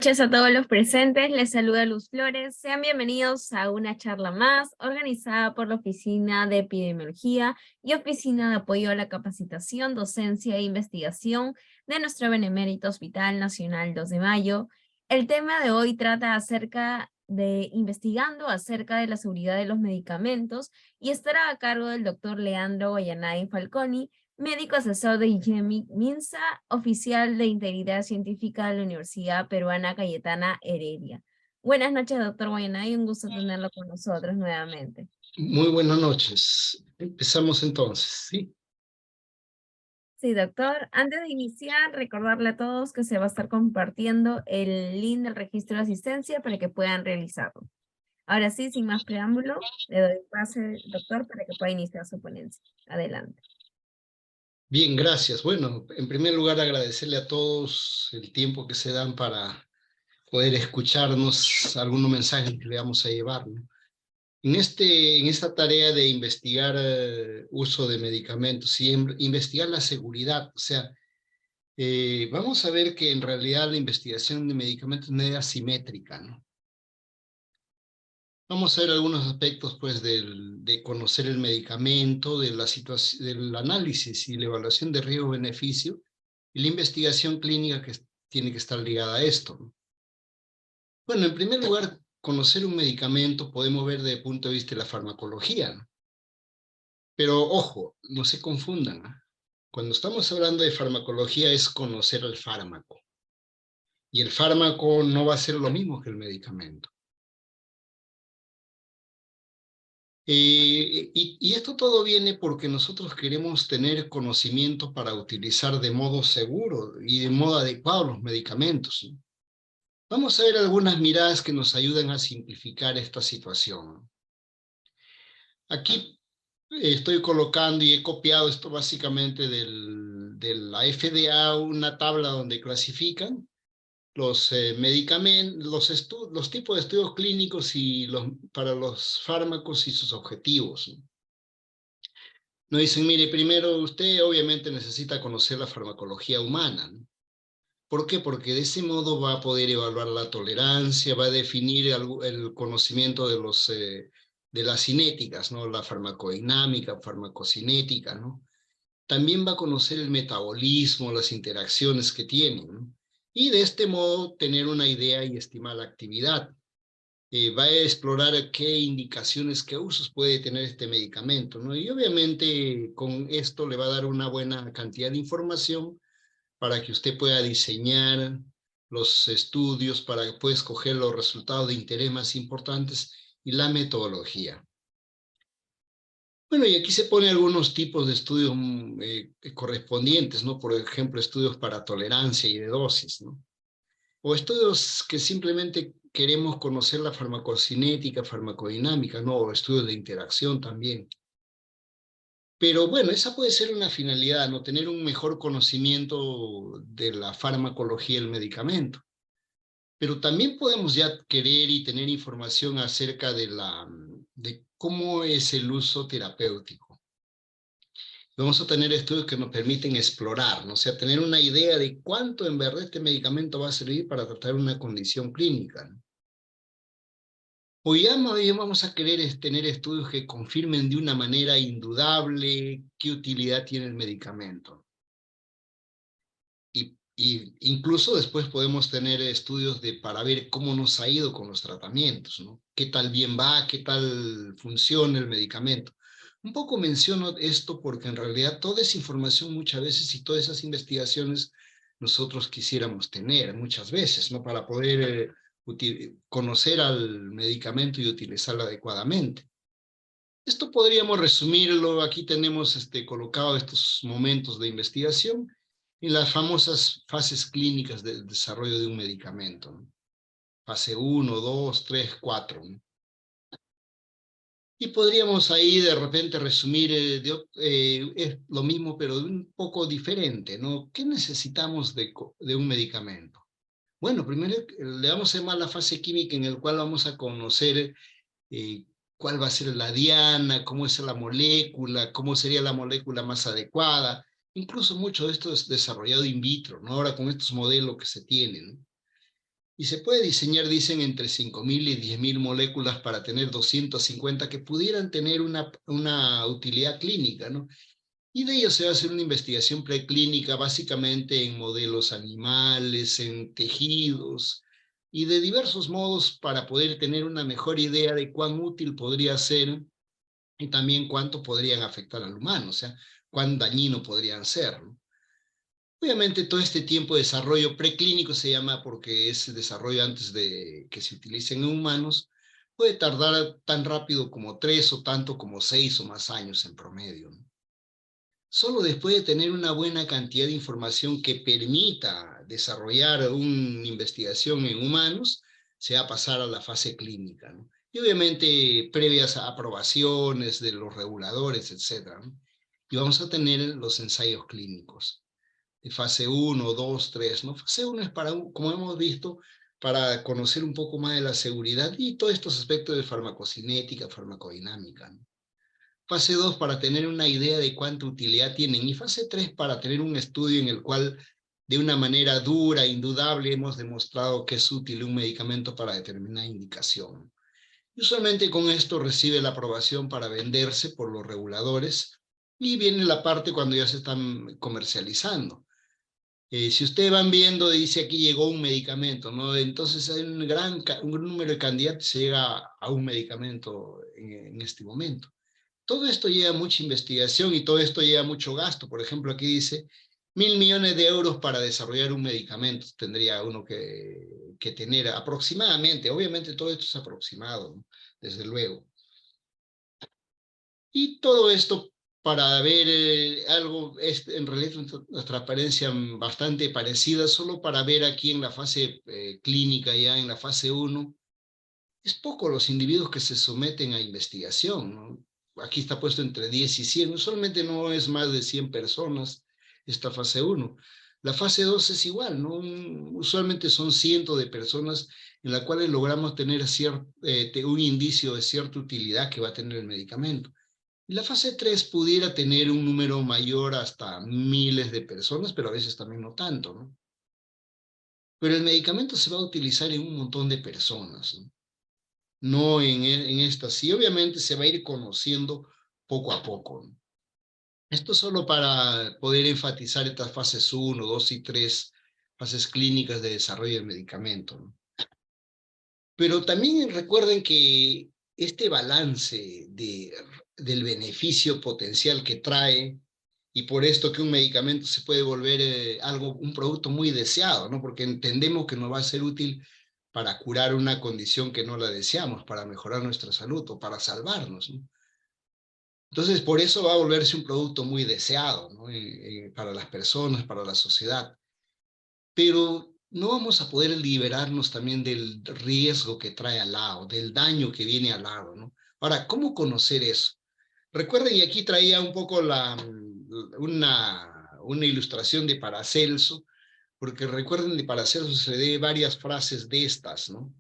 noches a todos los presentes, les saluda Luz Flores. Sean bienvenidos a una charla más organizada por la Oficina de Epidemiología y Oficina de Apoyo a la Capacitación, Docencia e Investigación de nuestro Benemérito Hospital Nacional 2 de Mayo. El tema de hoy trata investigando acerca de la seguridad de los medicamentos y estará a cargo del doctor Leandro Guayanay Falconi, médico asesor de IGEMI Minsa, oficial de Integridad Científica de la Universidad Peruana Cayetana Heredia. Buenas noches, doctor Guayanay, un gusto tenerlo con nosotros nuevamente. Muy buenas noches. Empezamos entonces, ¿sí? Sí, doctor. Antes de iniciar, recordarle a todos que se va a estar compartiendo el link del registro de asistencia para que puedan realizarlo. Ahora sí, sin más preámbulo, le doy pase, doctor, para que pueda iniciar su ponencia. Adelante. Bien, gracias. Bueno, en primer lugar agradecerle a todos el tiempo que se dan para poder escucharnos algunos mensajes que le vamos a llevar, ¿no? En esta tarea de investigar uso de medicamentos y investigar la seguridad, o sea, vamos a ver que en realidad la investigación de medicamentos no es asimétrica, ¿no? Vamos a ver algunos aspectos pues, de conocer el medicamento, de la situación, del análisis y la evaluación de riesgo-beneficio y la investigación clínica que tiene que estar ligada a esto, ¿no? Bueno, en primer lugar, conocer un medicamento podemos ver desde el punto de vista de la farmacología, ¿no? Pero ojo, no se confundan, ¿no? Cuando estamos hablando de farmacología es conocer el fármaco. Y el fármaco no va a ser lo mismo que el medicamento. Y esto todo viene porque nosotros queremos tener conocimiento para utilizar de modo seguro y de modo adecuado los medicamentos, ¿no? Vamos a ver algunas miradas que nos ayudan a simplificar esta situación. Aquí estoy colocando y he copiado esto básicamente de la FDA, una tabla donde clasifican los medicamentos, los tipos de estudios clínicos y para los fármacos y sus objetivos, ¿no? Nos dicen, mire, primero usted obviamente necesita conocer la farmacología humana, ¿no? ¿Por qué? Porque de ese modo va a poder evaluar la tolerancia, va a definir el conocimiento de las cinéticas, ¿no? La farmacodinámica, farmacocinética, ¿no? También va a conocer el metabolismo, las interacciones que tienen, ¿no? Y de este modo tener una idea y estimar la actividad. Va a explorar qué indicaciones, qué usos puede tener este medicamento, ¿no? Y obviamente con esto le va a dar una buena cantidad de información para que usted pueda diseñar los estudios, para que pueda escoger los resultados de interés más importantes y la metodología. Bueno, y aquí se ponen algunos tipos de estudios correspondientes, ¿no? Por ejemplo, estudios para tolerancia y de dosis, ¿no? O estudios que simplemente queremos conocer la farmacocinética, farmacodinámica, ¿no? O estudios de interacción también. Pero bueno, esa puede ser una finalidad, ¿no? Tener un mejor conocimiento de la farmacología del medicamento. Pero también podemos ya querer y tener información acerca de cómo es el uso terapéutico. Vamos a tener estudios que nos permiten explorar, ¿no? O sea, tener una idea de cuánto en verdad este medicamento va a servir para tratar una condición clínica, ¿no? Hoy ya más bien vamos a querer tener estudios que confirmen de una manera indudable qué utilidad tiene el medicamento. Y incluso después podemos tener estudios para ver cómo nos ha ido con los tratamientos, ¿no? Qué tal bien va, qué tal funciona el medicamento. Un poco menciono esto porque en realidad toda esa información muchas veces y todas esas investigaciones nosotros quisiéramos tener muchas veces, ¿no? Para poder conocer al medicamento y utilizarlo adecuadamente. Esto podríamos resumirlo, aquí tenemos colocado estos momentos de investigación y las famosas fases clínicas del desarrollo de un medicamento, ¿no? Fase 1, 2, 3, 4, ¿no? Y podríamos ahí de repente resumir, es lo mismo pero de un poco diferente, ¿no? ¿Qué necesitamos de un medicamento? Bueno, primero le vamos a llamar la fase química en el cual vamos a conocer cuál va a ser la diana, cómo es la molécula, cómo sería la molécula más adecuada. Incluso mucho de esto es desarrollado in vitro, ¿no? Ahora con estos modelos que se tienen, ¿no? Y se puede diseñar, dicen, entre 5.000 y 10.000 moléculas para tener 250 que pudieran tener una utilidad clínica, ¿no? Y de ello se va a hacer una investigación preclínica, básicamente en modelos animales, en tejidos, y de diversos modos para poder tener una mejor idea de cuán útil podría ser y también cuánto podrían afectar al humano, o sea, cuán dañino podrían ser, ¿no? Obviamente todo este tiempo de desarrollo preclínico se llama porque es desarrollo antes de que se utilicen en humanos, puede tardar tan rápido como 3 o tanto como 6 o más años en promedio, ¿no? Solo después de tener una buena cantidad de información que permita desarrollar una investigación en humanos, se va a pasar a la fase clínica, ¿no? Y obviamente previas a aprobaciones de los reguladores, etcétera, ¿no? Y vamos a tener los ensayos clínicos de fase 1, 2, 3, ¿no? Fase 1 es para, como hemos visto, para conocer un poco más de la seguridad y todos estos aspectos de farmacocinética, farmacodinámica, ¿no? Fase 2 para tener una idea de cuánta utilidad tienen y fase 3 para tener un estudio en el cual de una manera dura, indudable, hemos demostrado que es útil un medicamento para determinada indicación. Y usualmente con esto recibe la aprobación para venderse por los reguladores y viene la parte cuando ya se están comercializando. Si ustedes van viendo, dice aquí llegó un medicamento, ¿no? Entonces hay un número de candidatos, se llega a un medicamento en este momento. Todo esto lleva mucha investigación y todo esto lleva mucho gasto. Por ejemplo, aquí dice 1.000 millones de euros para desarrollar un medicamento. Tendría uno que tener aproximadamente. Obviamente todo esto es aproximado, ¿no? Desde luego. Y todo esto para ver algo, en realidad una transparencia bastante parecida, solo para ver aquí en la fase clínica, ya en la fase 1, es poco los individuos que se someten a investigación, ¿no? Aquí está puesto entre 10 y 100, usualmente no es más de 100 personas esta fase 1. La fase 2 es igual, ¿no? Usualmente son cientos de personas en las cuales logramos tener un indicio de cierta utilidad que va a tener el medicamento. Y la fase 3 pudiera tener un número mayor hasta miles de personas, pero a veces también no tanto, ¿no? Pero el medicamento se va a utilizar en un montón de personas, ¿no? No en esta. Sí, obviamente se va a ir conociendo poco a poco, ¿no? Esto solo para poder enfatizar estas fases 1, 2 y 3, fases clínicas de desarrollo del medicamento, ¿no? Pero también recuerden que este balance del beneficio potencial que trae, y por esto que un medicamento se puede volver un producto muy deseado, ¿no? Porque entendemos que nos va a ser útil para curar una condición que no la deseamos, para mejorar nuestra salud o para salvarnos, ¿no? Entonces, por eso va a volverse un producto muy deseado, ¿no? Para las personas, para la sociedad. Pero no vamos a poder liberarnos también del riesgo que trae al lado, del daño que viene al lado, ¿no? Ahora, ¿cómo conocer eso? Recuerden, y aquí traía un poco una ilustración de Paracelso, porque recuerden, de Paracelso se lee varias frases de estas, ¿no?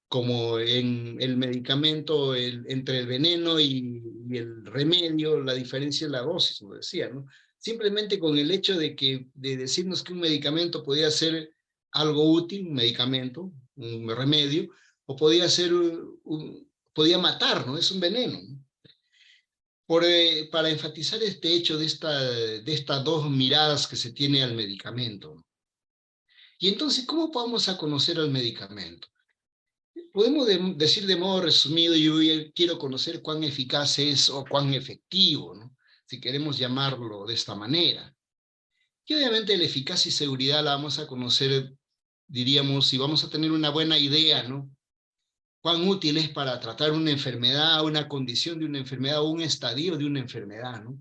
Como en el medicamento, entre el veneno y el remedio, la diferencia es la dosis, lo decía, ¿no? Simplemente con el hecho de decirnos que un medicamento podía ser algo útil, un medicamento, un remedio, o podía matar, ¿no? Es un veneno, ¿no? Para enfatizar este hecho de estas dos miradas que se tiene al medicamento, ¿no? Y entonces, ¿cómo vamos a conocer al medicamento? Podemos decir de modo resumido, yo quiero conocer cuán eficaz es o cuán efectivo, ¿no? Si queremos llamarlo de esta manera. Y obviamente la eficacia y seguridad la vamos a conocer, diríamos, y vamos a tener una buena idea, ¿no? Cuán útil es para tratar una enfermedad, una condición de una enfermedad o un estadio de una enfermedad, ¿no?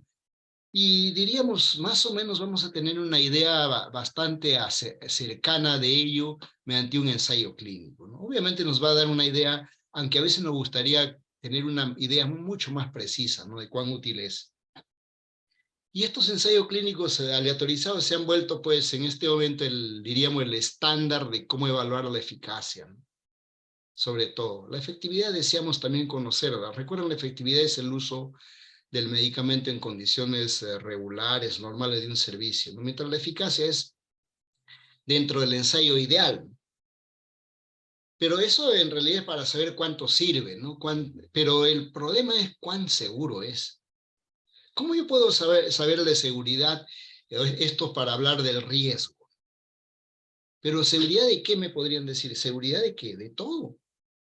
Y diríamos, más o menos vamos a tener una idea bastante cercana de ello mediante un ensayo clínico, ¿no? Obviamente nos va a dar una idea, aunque a veces nos gustaría tener una idea mucho más precisa, ¿no? De cuán útil es. Y estos ensayos clínicos aleatorizados se han vuelto, pues, en este momento, diríamos, el estándar de cómo evaluar la eficacia, ¿no? Sobre todo. La efectividad deseamos también conocerla. Recuerden, la efectividad es el uso del medicamento en condiciones regulares, normales de un servicio, ¿no? Mientras la eficacia es dentro del ensayo ideal. Pero eso en realidad es para saber cuánto sirve, ¿no? Pero el problema es cuán seguro es. ¿Cómo yo puedo saber de seguridad? Esto para hablar del riesgo. Pero ¿seguridad de qué me podrían decir? ¿Seguridad de qué? De todo.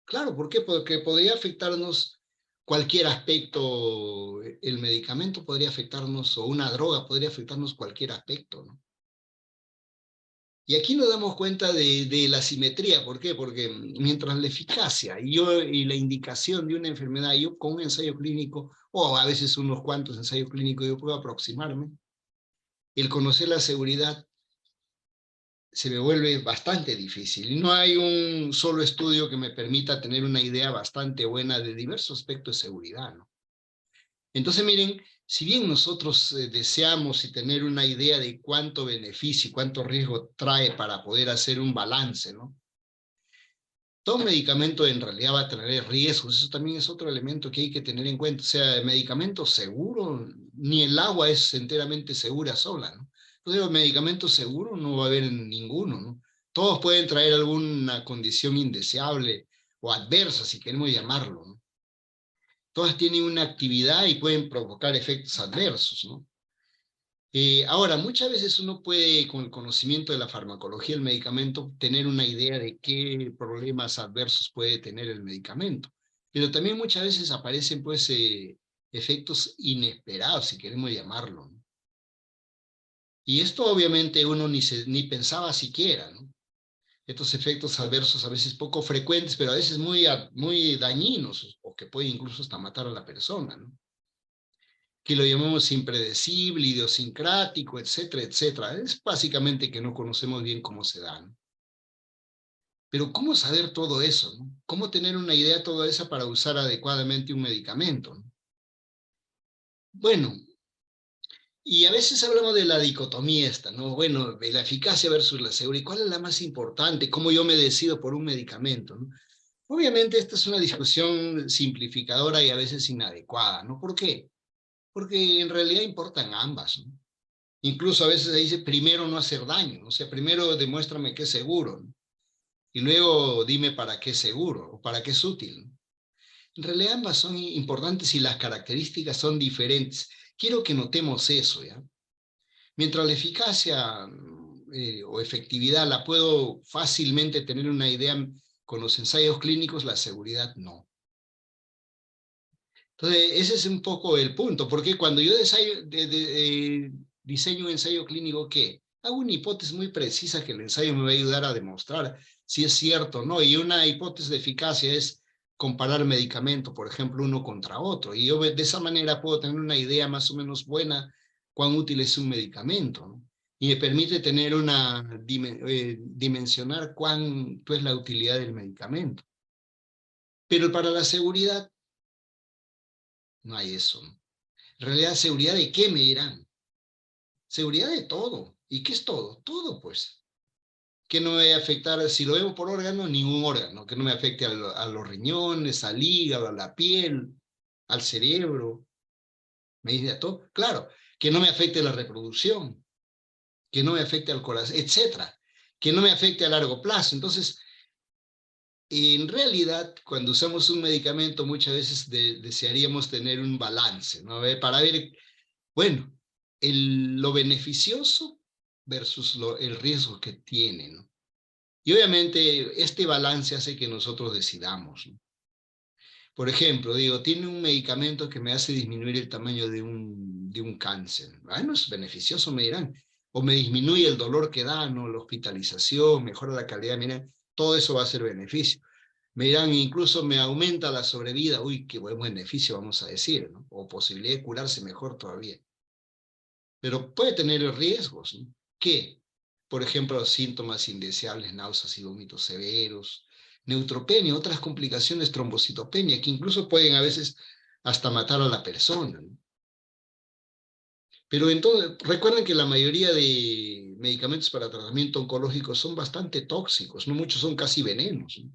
Claro, ¿por qué? Porque podría afectarnos cualquier aspecto, el medicamento podría afectarnos, o una droga podría afectarnos cualquier aspecto, ¿no? Y aquí nos damos cuenta de la simetría. ¿Por qué? Porque mientras la eficacia y la indicación de una enfermedad, yo con un ensayo clínico, o a veces unos cuantos ensayos clínicos, yo puedo aproximarme, el conocer la seguridad se me vuelve bastante difícil. Y no hay un solo estudio que me permita tener una idea bastante buena de diversos aspectos de seguridad, ¿no? Entonces, miren, si bien nosotros deseamos y tener una idea de cuánto beneficio y cuánto riesgo trae para poder hacer un balance, ¿no? Todo medicamento en realidad va a tener riesgos, eso también es otro elemento que hay que tener en cuenta. O sea, el medicamento seguro, ni el agua es enteramente segura sola, ¿no? Entonces, los medicamentos seguros no va a haber ninguno, ¿no? Todos pueden traer alguna condición indeseable o adversa, si queremos llamarlo, ¿no? Todas tienen una actividad y pueden provocar efectos adversos, ¿no? Ahora, muchas veces uno puede, con el conocimiento de la farmacología del medicamento, tener una idea de qué problemas adversos puede tener el medicamento. Pero también muchas veces aparecen, pues, efectos inesperados, si queremos llamarlo, ¿no? Y esto obviamente uno ni pensaba siquiera, ¿no? Estos efectos adversos a veces poco frecuentes, pero a veces muy dañinos, o que pueden incluso hasta matar a la persona, ¿no? Que lo llamamos impredecible, idiosincrático, etcétera, etcétera. Es básicamente que no conocemos bien cómo se dan. Pero ¿cómo saber todo eso, no? ¿Cómo tener una idea de todo eso para usar adecuadamente un medicamento, no? Bueno, y a veces hablamos de la dicotomía esta, ¿no? Bueno, de la eficacia versus la seguridad. ¿Cuál es la más importante? ¿Cómo yo me decido por un medicamento, no? Obviamente esta es una discusión simplificadora y a veces inadecuada, ¿no? ¿Por qué? Porque en realidad importan ambas, ¿no? Incluso a veces se dice primero no hacer daño, o sea, primero demuéstrame que es seguro, ¿no? Y luego dime para qué es seguro o para qué es útil, ¿no? En realidad ambas son importantes y las características son diferentes. Quiero que notemos eso, ¿ya? Mientras la eficacia o efectividad la puedo fácilmente tener una idea con los ensayos clínicos, la seguridad no. Entonces, ese es un poco el punto, porque cuando yo diseño un ensayo clínico, ¿qué? Hago una hipótesis muy precisa que el ensayo me va a ayudar a demostrar si es cierto o no, y una hipótesis de eficacia es comparar medicamento, por ejemplo, uno contra otro, y yo de esa manera puedo tener una idea más o menos buena cuán útil es un medicamento, ¿no? Y me permite tener dimensionar cuánto es la utilidad del medicamento. Pero para la seguridad, no hay eso, ¿no? En realidad, ¿seguridad de qué me dirán? Seguridad de todo. ¿Y qué es todo? Todo, pues. Que no me vaya a afectar, si lo veo por órgano, ningún órgano. Que no me afecte a los riñones, al hígado, a la piel, al cerebro. Me dice a todo. Claro, que no me afecte la reproducción, que no me afecte al corazón, etcétera. Que no me afecte a largo plazo. Entonces, en realidad, cuando usamos un medicamento, muchas veces desearíamos tener un balance, ¿no? Para ver, bueno, lo beneficioso versus el riesgo que tiene, ¿no? Y obviamente este balance hace que nosotros decidamos, ¿no? Por ejemplo, digo, tiene un medicamento que me hace disminuir el tamaño de un cáncer. Bueno, es beneficioso, me dirán. O me disminuye el dolor que da, ¿no? La hospitalización, mejora la calidad, miren, todo eso va a ser beneficio. Me dirán, incluso me aumenta la sobrevida. Uy, qué buen beneficio, vamos a decir, ¿no? O posibilidad de curarse mejor todavía. Pero puede tener riesgos, ¿no? ¿Qué? Por ejemplo, síntomas indeseables, náuseas y vómitos severos, neutropenia, otras complicaciones, trombocitopenia, que incluso pueden a veces hasta matar a la persona, ¿no? Pero entonces, recuerden que la mayoría de medicamentos para tratamiento oncológico son bastante tóxicos, no muchos son casi venenos, ¿no?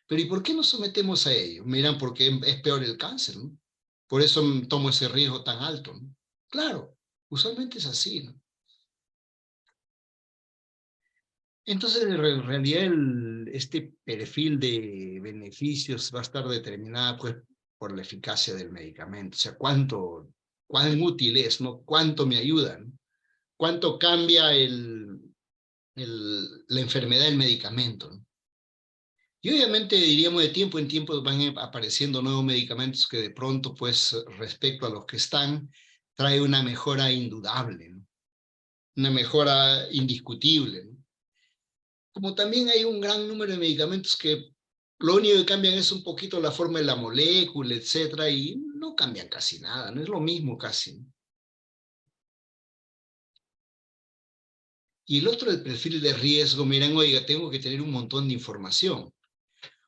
Pero ¿y por qué nos sometemos a ello? Miran, porque es peor el cáncer, ¿no? Por eso tomo ese riesgo tan alto, ¿no? Claro, usualmente es así, ¿no? Entonces, en realidad, este perfil de beneficios va a estar determinada pues, por la eficacia del medicamento. O sea, cuán útil es, ¿no? Cuánto me ayuda, ¿no? Cuánto cambia la enfermedad del medicamento, ¿no? Y obviamente diríamos de tiempo en tiempo van apareciendo nuevos medicamentos que de pronto, pues respecto a los que están, trae una mejora indudable, ¿no? Una mejora indiscutible, ¿no? Como también hay un gran número de medicamentos que lo único que cambian es un poquito la forma de la molécula, etcétera, y no cambian casi nada, no es lo mismo casi, ¿no? Y el otro, el perfil de riesgo, miran, oiga, tengo que tener un montón de información.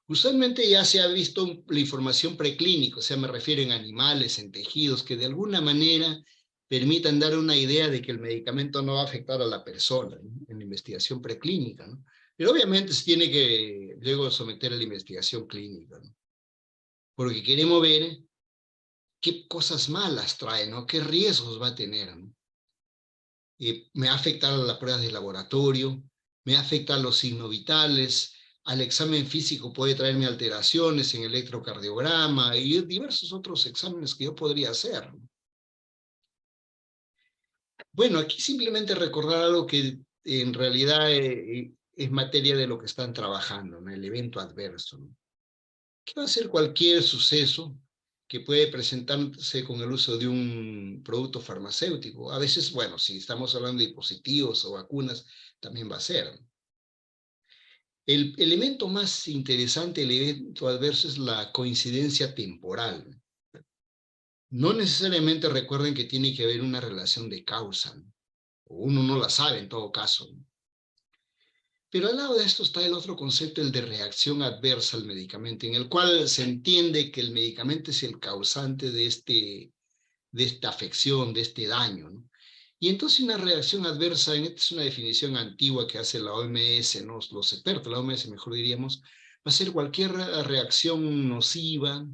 Usualmente ya se ha visto la información preclínica, o sea, me refiero en animales, en tejidos, que de alguna manera permitan dar una idea de que el medicamento no va a afectar a la persona, ¿no? En la investigación preclínica, ¿no? Pero obviamente se tiene que luego someter a la investigación clínica, ¿no? Porque queremos ver qué cosas malas trae, ¿no? Qué riesgos va a tener, ¿no? Me va a afectar a las pruebas de laboratorio, me va a afectar a los signos vitales, al examen físico puede traerme alteraciones en el electrocardiograma y diversos otros exámenes que yo podría hacer. Bueno, aquí simplemente recordar algo que en realidad es materia de lo que están trabajando, ¿no? El evento adverso, ¿no? Que va a ser cualquier suceso que puede presentarse con el uso de un producto farmacéutico. A veces, bueno, si estamos hablando de dispositivos o vacunas, también va a ser. El elemento más interesante del evento adverso es la coincidencia temporal. No necesariamente recuerden que tiene que haber una relación de causa, ¿no? O uno no la sabe en todo caso, ¿no? Pero al lado de esto está el otro concepto, el de reacción adversa al medicamento, en el cual se entiende que el medicamento es el causante de esta afección, de este daño, ¿no? Y entonces una reacción adversa, esta es una definición antigua que hace la OMS, ¿no? Los expertos, la OMS mejor diríamos, va a ser cualquier reacción nociva,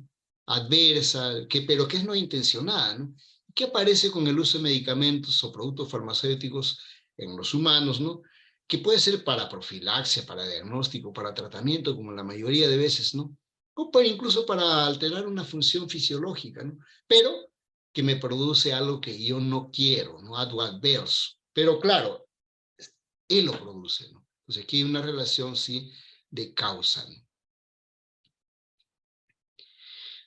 adversa, pero que es no intencionada, ¿no? Que aparece con el uso de medicamentos o productos farmacéuticos en los humanos, ¿no? Que puede ser para profilaxia, para diagnóstico, para tratamiento, como la mayoría de veces, ¿no? O incluso para alterar una función fisiológica, ¿no? Pero que me produce algo que yo no quiero, ¿no? Algo adverso. Pero claro, él lo produce, ¿no? Entonces aquí hay una relación, sí, de causa, ¿no?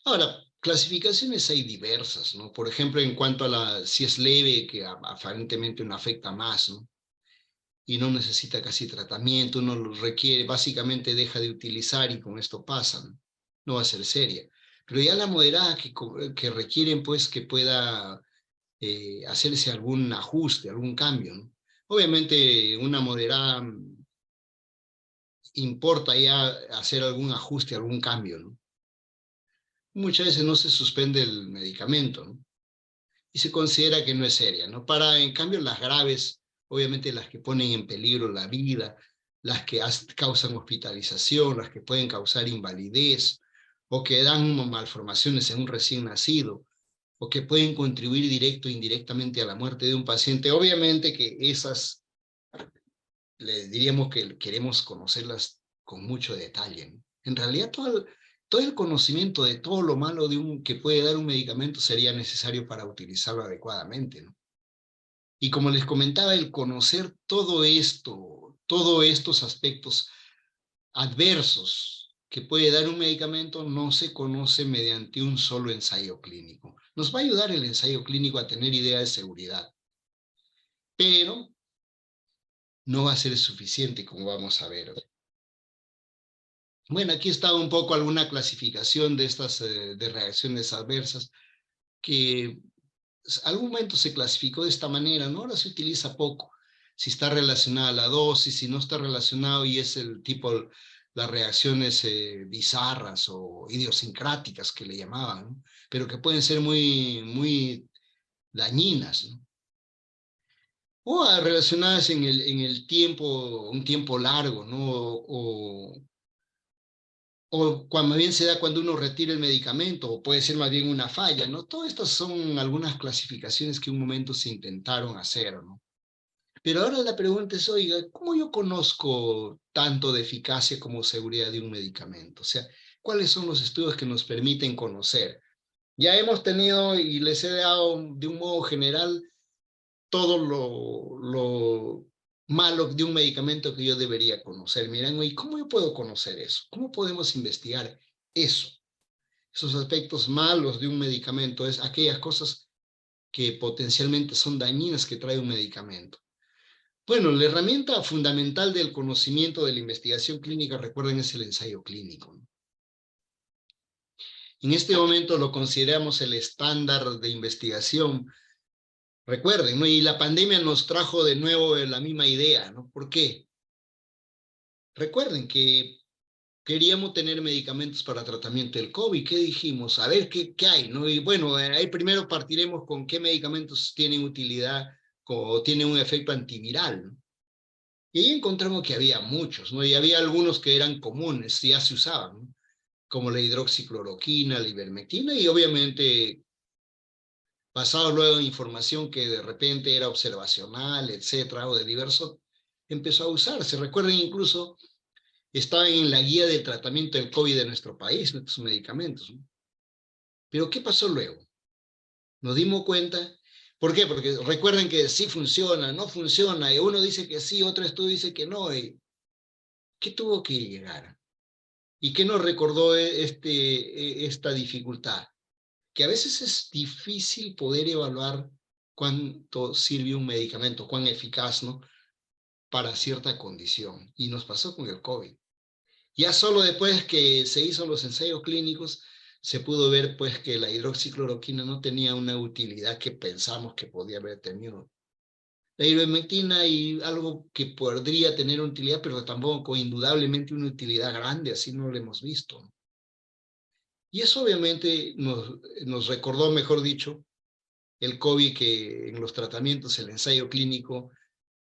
Ahora, clasificaciones hay diversas, ¿no? Por ejemplo, en cuanto a si es leve, que aparentemente no afecta más, ¿no? Y no necesita casi tratamiento, uno lo requiere, básicamente deja de utilizar y con esto pasa, ¿no? No va a ser seria. Pero ya la moderada que requieren, pues, que pueda hacerse algún ajuste, algún cambio, ¿no? Obviamente una moderada importa ya hacer algún ajuste, algún cambio, ¿no? Muchas veces no se suspende el medicamento, ¿no? Y se considera que no es seria, ¿no? En cambio, las graves, obviamente las que ponen en peligro la vida, las que causan hospitalización, las que pueden causar invalidez, o que dan malformaciones en un recién nacido, o que pueden contribuir directo e indirectamente a la muerte de un paciente. Obviamente que esas, le diríamos que queremos conocerlas con mucho detalle, ¿no? En realidad, todo el conocimiento de todo lo malo que puede dar un medicamento sería necesario para utilizarlo adecuadamente, ¿no? Y como les comentaba, el conocer todo esto, todos estos aspectos adversos que puede dar un medicamento no se conoce mediante un solo ensayo clínico. Nos va a ayudar el ensayo clínico a tener idea de seguridad, pero no va a ser suficiente, como vamos a ver. Bueno, aquí está un poco alguna clasificación de estas de reacciones adversas que algún momento se clasificó de esta manera, ¿no? Ahora se utiliza poco. Si está relacionada a la dosis, si no está relacionado y es el tipo, las reacciones bizarras o idiosincráticas que le llamaban, ¿no? Pero que pueden ser muy dañinas, ¿no? O relacionadas en el tiempo, un tiempo largo, ¿no? O cuando bien se da cuando uno retira el medicamento, o puede ser más bien una falla, ¿no? Todas estas son algunas clasificaciones que en un momento se intentaron hacer, ¿no? Pero ahora la pregunta es, oiga, ¿cómo yo conozco tanto de eficacia como seguridad de un medicamento? O sea, ¿cuáles son los estudios que nos permiten conocer? Ya hemos tenido y les he dado de un modo general todo lo malo de un medicamento que yo debería conocer. Miren, ¿y cómo yo puedo conocer eso? ¿Cómo podemos investigar eso? Esos aspectos malos de un medicamento, es aquellas cosas que potencialmente son dañinas que trae un medicamento. Bueno, la herramienta fundamental del conocimiento de la investigación clínica, recuerden, es el ensayo clínico, ¿no? En este momento lo consideramos el estándar de investigación. Recuerden, ¿no? Y la pandemia nos trajo de nuevo la misma idea, ¿no? ¿Por qué? Recuerden que queríamos tener medicamentos para tratamiento del COVID. ¿Qué dijimos? A ver qué hay, ¿no? Y bueno, ahí primero partiremos con qué medicamentos tienen utilidad o tienen un efecto antiviral, ¿no? Y ahí encontramos que había muchos, ¿no? Y había algunos que eran comunes, ya se usaban, ¿no? Como la hidroxicloroquina, la ivermectina, y obviamente basado luego en información que de repente era observacional, etcétera, o de diverso, empezó a usarse. Recuerden, incluso estaban en la guía de tratamiento del COVID de nuestro país, nuestros medicamentos, ¿no? Pero ¿qué pasó luego? Nos dimos cuenta. ¿Por qué? Porque recuerden que sí funciona, no funciona, y uno dice que sí, otro estudio dice que no. Y ¿qué tuvo que llegar? ¿Y qué nos recordó esta dificultad? Que a veces es difícil poder evaluar cuánto sirve un medicamento, cuán eficaz, ¿no? Para cierta condición. Y nos pasó con el COVID. Ya solo después que se hizo los ensayos clínicos, se pudo ver pues que la hidroxicloroquina no tenía una utilidad que pensamos que podía haber tenido. La ivermectina y algo que podría tener utilidad, pero tampoco indudablemente una utilidad grande, así no lo hemos visto. Y eso obviamente nos recordó, mejor dicho, el COVID, que en los tratamientos, el ensayo clínico,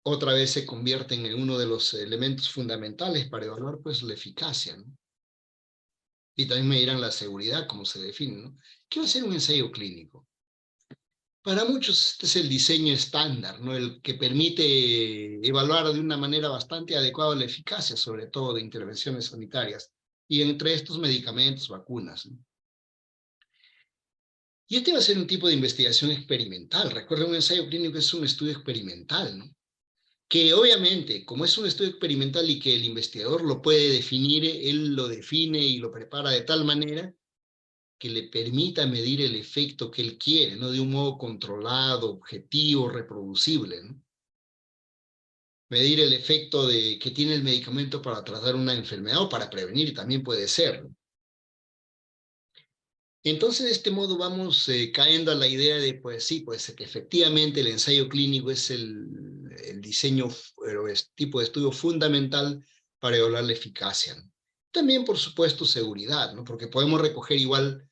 otra vez se convierte en uno de los elementos fundamentales para evaluar pues la eficacia, ¿no? Y también medirán la seguridad, como se define, ¿no? ¿Qué va a ser un ensayo clínico? Para muchos este es el diseño estándar, ¿no? El que permite evaluar de una manera bastante adecuada la eficacia, sobre todo de intervenciones sanitarias, y entre estos medicamentos, vacunas, ¿no? Y este va a ser un tipo de investigación experimental. Recuerda, un ensayo clínico es un estudio experimental, ¿no? Que obviamente, como es un estudio experimental y que el investigador lo puede definir, él lo define y lo prepara de tal manera que le permita medir el efecto que él quiere, ¿no? De un modo controlado, objetivo, reproducible, ¿no? Medir el efecto que tiene el medicamento para tratar una enfermedad o para prevenir también puede ser, ¿no? Entonces, de este modo vamos cayendo a la idea de, pues sí, pues que efectivamente el ensayo clínico es el diseño, o es tipo de estudio fundamental para evaluar la eficacia, ¿no? También, por supuesto, seguridad, ¿no? Porque podemos recoger igual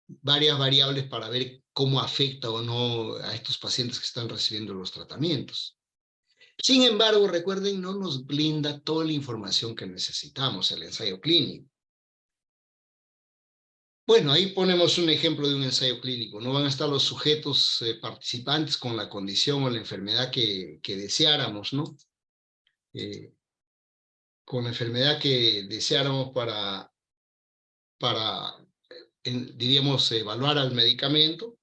varias variables para ver cómo afecta o no a estos pacientes que están recibiendo los tratamientos. Sin embargo, recuerden, no nos blinda toda la información que necesitamos el ensayo clínico. Bueno, ahí ponemos un ejemplo de un ensayo clínico. No van a estar los sujetos participantes con la condición o la enfermedad que deseáramos, ¿no? Eh, con la enfermedad que deseáramos para diríamos, evaluar al medicamento.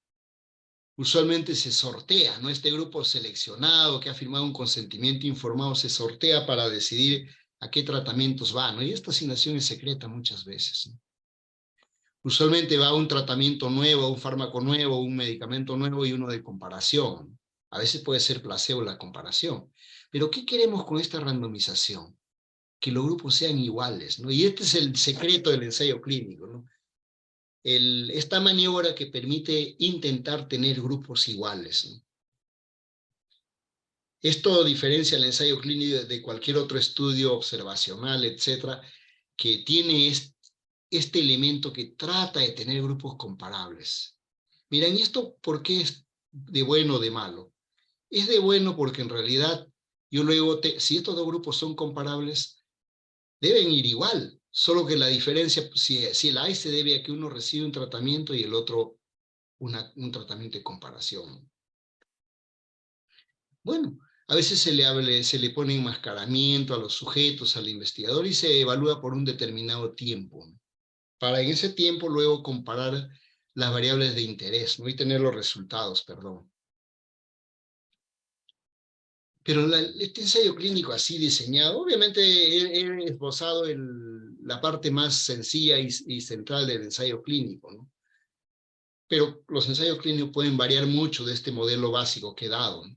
Usualmente se sortea, ¿no? Este grupo seleccionado que ha firmado un consentimiento informado se sortea para decidir a qué tratamientos va, ¿no? Y esta asignación es secreta muchas veces, ¿no? Usualmente va a un tratamiento nuevo, a un fármaco nuevo, un medicamento nuevo y uno de comparación. A veces puede ser placebo la comparación. Pero ¿qué queremos con esta randomización? Que los grupos sean iguales, ¿no? Y este es el secreto del ensayo clínico, ¿no? Esta maniobra que permite intentar tener grupos iguales, ¿no? Esto diferencia el ensayo clínico de cualquier otro estudio observacional, etcétera, que tiene este elemento que trata de tener grupos comparables. Miren, ¿y esto por qué es de bueno o de malo? Es de bueno porque en realidad, yo luego, si estos dos grupos son comparables, deben ir igual, solo que la diferencia, si el A se debe a que uno recibe un tratamiento y el otro un tratamiento de comparación. Bueno, A veces se le pone enmascaramiento a los sujetos, al investigador, y se evalúa por un determinado tiempo, ¿no? Para en ese tiempo luego comparar las variables de interés, ¿no? Y tener los resultados, perdón. Pero este ensayo clínico así diseñado, obviamente he esbozado la parte más sencilla y central del ensayo clínico, ¿no? Pero los ensayos clínicos pueden variar mucho de este modelo básico que he dado, ¿no?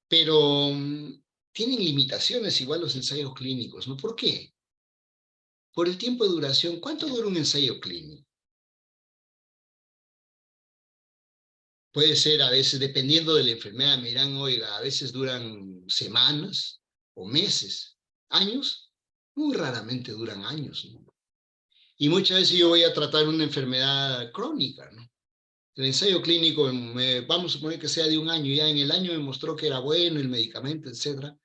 Pero tienen limitaciones igual los ensayos clínicos, ¿no? ¿Por qué? Por el tiempo de duración. ¿Cuánto dura un ensayo clínico? Puede ser a veces, dependiendo de la enfermedad, me dirán, oiga, a veces duran semanas o meses, años, muy raramente duran años, ¿no? Y muchas veces yo voy a tratar una enfermedad crónica, ¿no? El ensayo clínico, vamos a suponer que sea de un año, ya en el año me mostró que era bueno el medicamento, etcétera,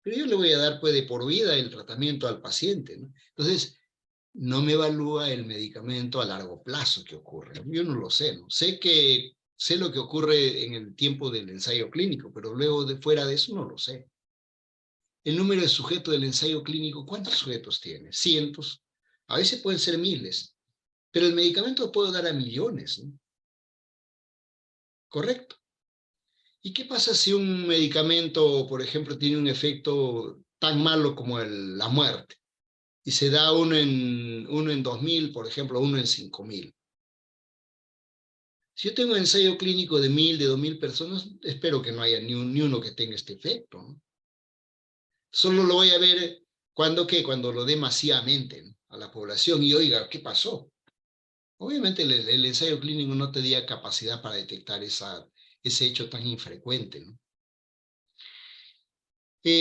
pero yo le voy a dar pues de por vida el tratamiento al paciente, ¿no? Entonces, no me evalúa el medicamento a largo plazo que ocurre. Yo no lo sé, ¿no? Sé lo que ocurre en el tiempo del ensayo clínico, pero luego de fuera de eso no lo sé. El número de sujetos del ensayo clínico, ¿cuántos sujetos tiene? Cientos, a veces pueden ser miles, pero el medicamento lo puedo dar a millones, ¿no? ¿Correcto? ¿Y qué pasa si un medicamento, por ejemplo, tiene un efecto tan malo como la muerte? Y se da uno en 2000, por ejemplo, uno en 5000. Si yo tengo un ensayo clínico de 1000, de 2000 personas, espero que no haya ni uno que tenga este efecto, ¿no? Solo lo voy a ver cuando lo dé masivamente, ¿no?, a la población y oiga, ¿qué pasó? Obviamente el ensayo clínico no te da capacidad para detectar ese hecho tan infrecuente, ¿no?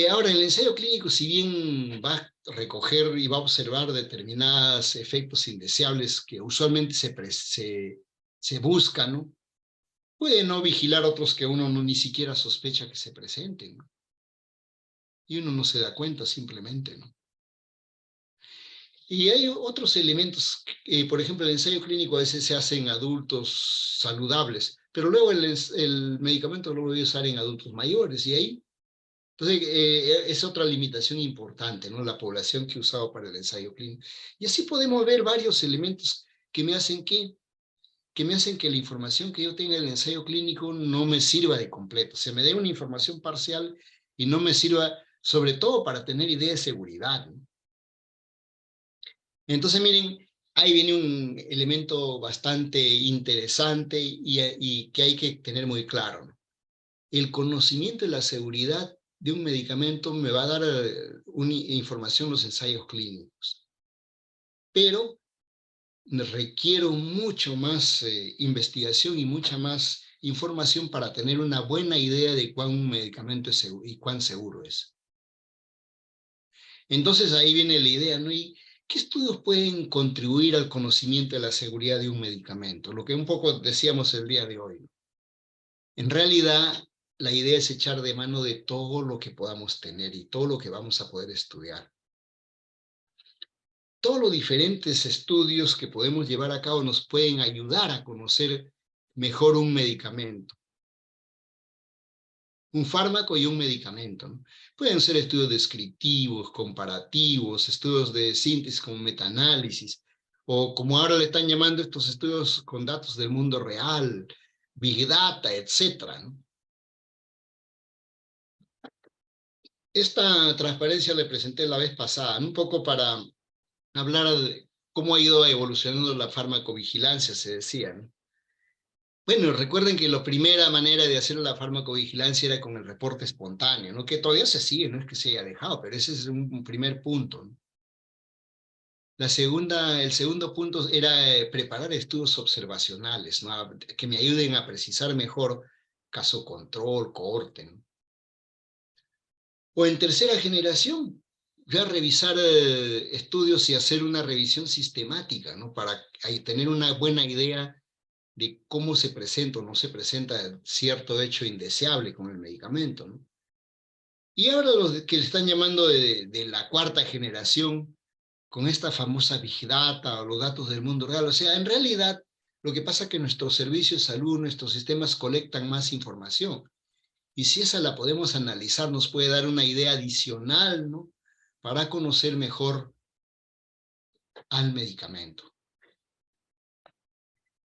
Ahora, el ensayo clínico, si bien va a recoger y va a observar determinados efectos indeseables que usualmente se buscan, ¿no?, puede no vigilar otros que uno ni siquiera sospecha que se presenten, ¿no? Y uno no se da cuenta simplemente, ¿no? Y hay otros elementos, por ejemplo, el ensayo clínico a veces se hace en adultos saludables, pero luego el medicamento lo voy a usar en adultos mayores, y ahí, entonces, es otra limitación importante, ¿no? La población que he usado para el ensayo clínico. Y así podemos ver varios elementos que me hacen que la información que yo tenga en el ensayo clínico no me sirva de completo. Se me dé una información parcial y no me sirva, sobre todo para tener idea de seguridad, ¿no? Entonces, miren, ahí viene un elemento bastante interesante y que hay que tener muy claro, ¿no? El conocimiento de la seguridad de un medicamento me va a dar una información los ensayos clínicos, pero requiero mucho más investigación y mucha más información para tener una buena idea de cuán un medicamento es seguro y cuán seguro es. Entonces ahí viene la idea, ¿no? ¿Y qué estudios pueden contribuir al conocimiento de la seguridad de un medicamento? Lo que un poco decíamos el día de hoy. En realidad, la idea es echar de mano de todo lo que podamos tener y todo lo que vamos a poder estudiar. Todos los diferentes estudios que podemos llevar a cabo nos pueden ayudar a conocer mejor un medicamento, un fármaco y un medicamento, ¿no? Pueden ser estudios descriptivos, comparativos, estudios de síntesis como metaanálisis, o como ahora le están llamando estos estudios con datos del mundo real, Big Data, etcétera, ¿no? Esta transparencia le presenté la vez pasada, ¿no?, un poco para hablar de cómo ha ido evolucionando la farmacovigilancia, se decía, ¿no? Bueno, recuerden que la primera manera de hacer la farmacovigilancia era con el reporte espontáneo, ¿no?, que todavía se sigue, no es que se haya dejado, pero ese es un primer punto, ¿no? El segundo punto era preparar estudios observacionales, ¿no?, que me ayuden a precisar mejor caso control, cohorte, ¿no? O en tercera generación, ya revisar estudios y hacer una revisión sistemática, ¿no?, para tener una buena idea de cómo se presenta o no se presenta cierto hecho indeseable con el medicamento, ¿no? Y ahora los que le están llamando de la cuarta generación, con esta famosa Big Data o los datos del mundo real, o sea, en realidad lo que pasa es que nuestros servicios de salud, nuestros sistemas colectan más información, Y si esa la podemos analizar, nos puede dar una idea adicional, ¿no? Para conocer mejor al medicamento.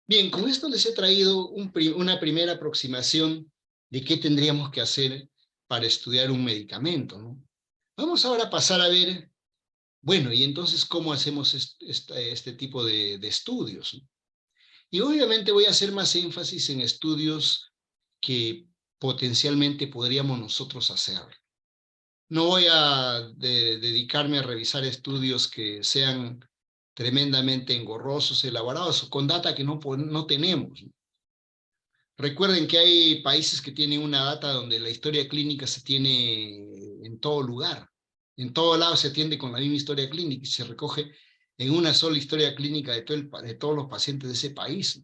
Bien, con esto les he traído una primera aproximación de qué tendríamos que hacer para estudiar un medicamento, ¿no? Vamos ahora a pasar a ver, bueno, y entonces, ¿cómo hacemos este tipo de estudios, ¿no? Y obviamente voy a hacer más énfasis en estudios que potencialmente podríamos nosotros hacer. No voy a dedicarme a revisar estudios que sean tremendamente engorrosos, elaborados, con data que no tenemos. Recuerden que hay países que tienen una data donde la historia clínica se tiene en todo lugar. En todo lado se atiende con la misma historia clínica y se recoge en una sola historia clínica de todos los pacientes de ese país.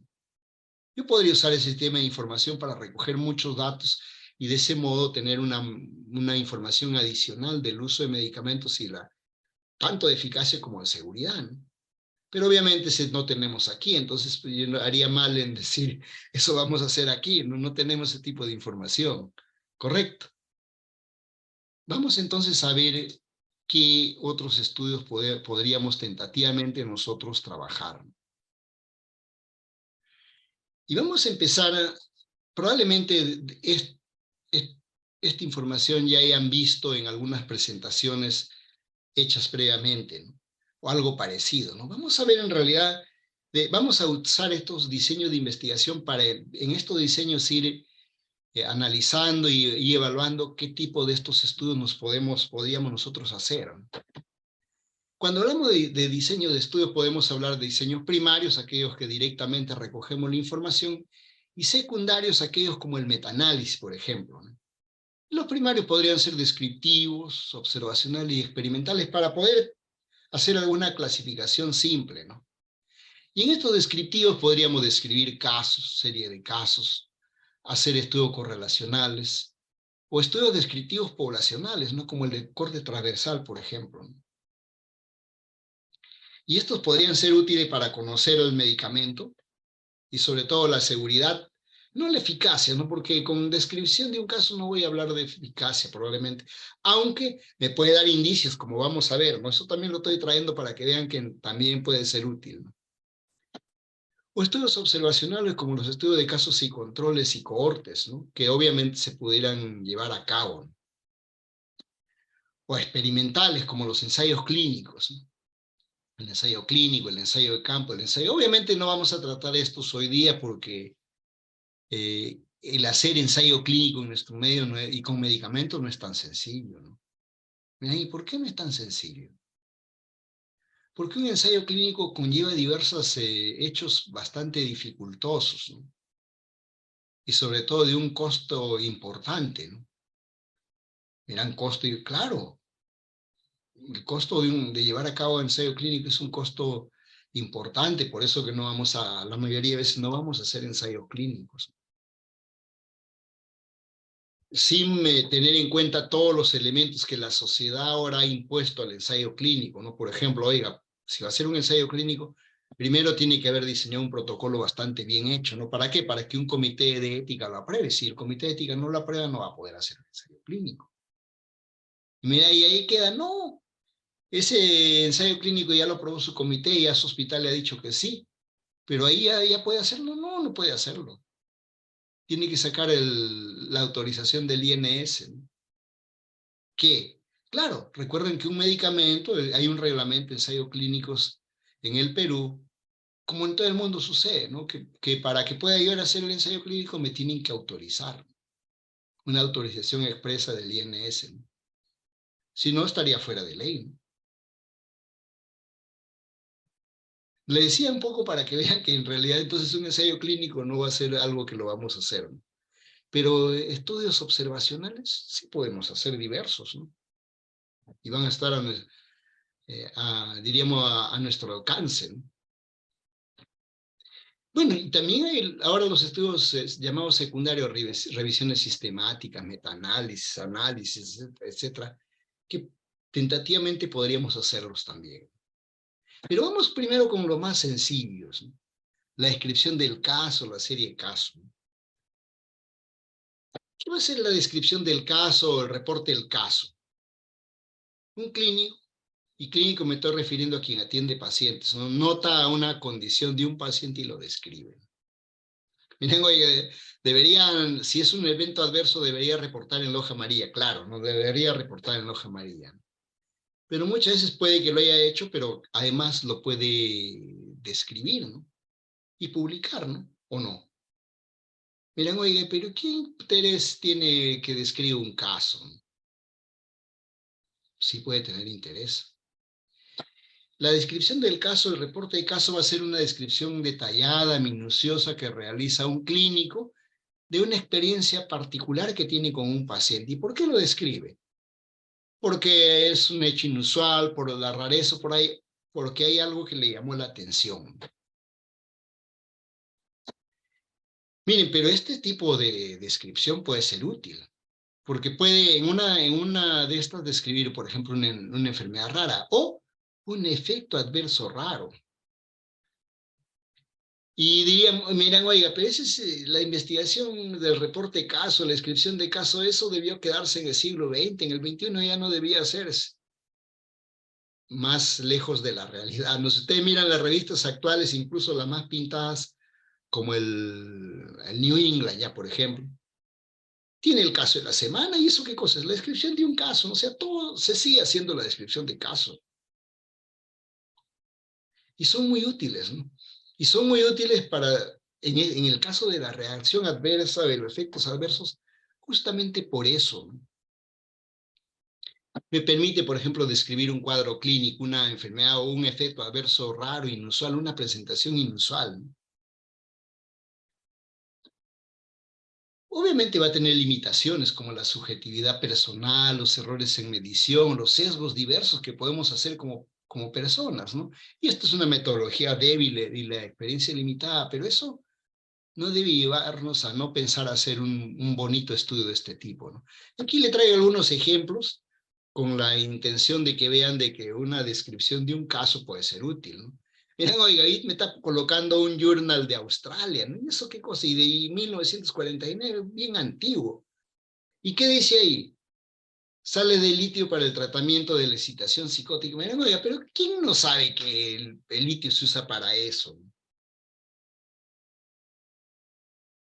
Yo podría usar ese sistema de información para recoger muchos datos y de ese modo tener una información adicional del uso de medicamentos y tanto de eficacia como de seguridad, ¿no? Pero obviamente no tenemos aquí, entonces yo haría mal en decir, eso vamos a hacer aquí, no tenemos ese tipo de información, ¿correcto? Vamos entonces a ver qué otros estudios podríamos tentativamente nosotros trabajar. Y vamos a empezar, probablemente esta información ya hayan visto en algunas presentaciones hechas previamente, ¿no? O algo parecido, ¿no? Vamos a ver en realidad, vamos a usar estos diseños de investigación para en estos diseños ir analizando y evaluando qué tipo de estos estudios podríamos nosotros hacer, ¿no? Cuando hablamos de diseño de estudios podemos hablar de diseños primarios, aquellos que directamente recogemos la información, y secundarios, aquellos como el metaanálisis, por ejemplo, ¿no? Los primarios podrían ser descriptivos, observacionales y experimentales para poder hacer alguna clasificación simple, ¿no? Y en estos descriptivos podríamos describir casos, serie de casos, hacer estudios correlacionales o estudios descriptivos poblacionales, ¿no? Como el de corte transversal, por ejemplo, ¿no? Y estos podrían ser útiles para conocer el medicamento y sobre todo la seguridad, no la eficacia, ¿no? Porque con descripción de un caso no voy a hablar de eficacia probablemente, aunque me puede dar indicios, como vamos a ver, ¿no? Eso también lo estoy trayendo para que vean que también puede ser útil, ¿no? O estudios observacionales como los estudios de casos y controles y cohortes, ¿no? Que obviamente se pudieran llevar a cabo, ¿no? O experimentales como los ensayos clínicos, ¿no? El ensayo clínico, el ensayo de campo, el ensayo. Obviamente no vamos a tratar estos hoy día porque el hacer ensayo clínico en nuestro medio y con medicamentos no es tan sencillo, ¿no? ¿Y por qué no es tan sencillo? Porque un ensayo clínico conlleva diversos hechos bastante dificultosos, ¿no? Y sobre todo de un costo importante, ¿no? Gran costo, y claro, el costo de llevar a cabo ensayo clínico es un costo importante, por eso que la mayoría de veces no vamos a hacer ensayos clínicos, sin tener en cuenta todos los elementos que la sociedad ahora ha impuesto al ensayo clínico, ¿no? Por ejemplo, oiga, si va a ser un ensayo clínico, primero tiene que haber diseñado un protocolo bastante bien hecho, ¿no? ¿Para qué? Para que un comité de ética lo apruebe. Si el comité de ética no lo aprueba, no va a poder hacer el ensayo clínico. Y mira, y ahí queda, no, ese ensayo clínico ya lo aprobó su comité y a su hospital le ha dicho que sí, pero ahí ya puede hacerlo. No, no puede hacerlo. Tiene que sacar la autorización del INS, ¿no? Que, claro, recuerden que un medicamento, hay un reglamento de ensayos clínicos en el Perú, como en todo el mundo sucede, ¿no? Que para que pueda yo hacer el ensayo clínico me tienen que autorizar, una autorización expresa del INS, ¿no? Si no, estaría fuera de ley, ¿no? Le decía un poco para que vean que en realidad entonces un ensayo clínico no va a ser algo que lo vamos a hacer, ¿no? Pero estudios observacionales sí podemos hacer diversos, ¿no? Y van a estar, diríamos, a nuestro alcance, ¿no? Bueno, y también hay ahora los estudios llamados secundarios, revisiones sistemáticas, metaanálisis, análisis, etcétera, que tentativamente podríamos hacerlos también. Pero vamos primero con los más sencillos, ¿no? La descripción del caso, la serie de casos. ¿Qué va a ser la descripción del caso o el reporte del caso? Un clínico, y clínico me estoy refiriendo a quien atiende pacientes, ¿no? Nota una condición de un paciente y lo describe. Miren, oye, deberían, si es un evento adverso, debería reportar en la hoja amarilla, claro, no debería reportar en la hoja amarilla. Pero muchas veces puede que lo haya hecho, pero además lo puede describir, ¿no? Y publicar, ¿no? ¿O no? Miren, oiga, pero ¿qué interés tiene que describe un caso? Sí puede tener interés. La descripción del caso, el reporte de caso va a ser una descripción detallada, minuciosa que realiza un clínico de una experiencia particular que tiene con un paciente. ¿Y por qué lo describe? Porque es un hecho inusual, por la rareza, por ahí, porque hay algo que le llamó la atención. Miren, pero este tipo de descripción puede ser útil, porque puede en una de estas describir, por ejemplo, una enfermedad rara o un efecto adverso raro. Y dirían, miran, oiga, pero esa es la investigación del reporte de caso, la descripción de caso, eso debió quedarse en el siglo XX, en el XXI ya no debía hacerse. Más lejos de la realidad. No sé, ustedes miran las revistas actuales, incluso las más pintadas, como el New England, ya por ejemplo, tiene el caso de la semana, ¿y eso qué cosa es? La descripción de un caso, ¿no? O sea, todo se sigue haciendo la descripción de caso. Y son muy útiles, ¿no? Y son muy útiles para, en el caso de la reacción adversa, de los efectos adversos, justamente por eso, ¿no? Me permite, por ejemplo, describir un cuadro clínico, una enfermedad o un efecto adverso raro, inusual, una presentación inusual, ¿no? Obviamente va a tener limitaciones como la subjetividad personal, los errores en medición, los sesgos diversos que podemos hacer como personas, ¿no? Y esto es una metodología débil y la experiencia limitada, pero eso no debe llevarnos a no pensar hacer un bonito estudio de este tipo, ¿no? Aquí le traigo algunos ejemplos con la intención de que vean de que una descripción de un caso puede ser útil, ¿no? Miren, oiga, ahí me está colocando un journal de Australia, ¿no? ¿Y eso qué cosa? Y de 1949, bien antiguo. ¿Y qué dice ahí? Sale de litio para el tratamiento de la excitación psicótica. Miren, oiga, pero ¿quién no sabe que el litio se usa para eso?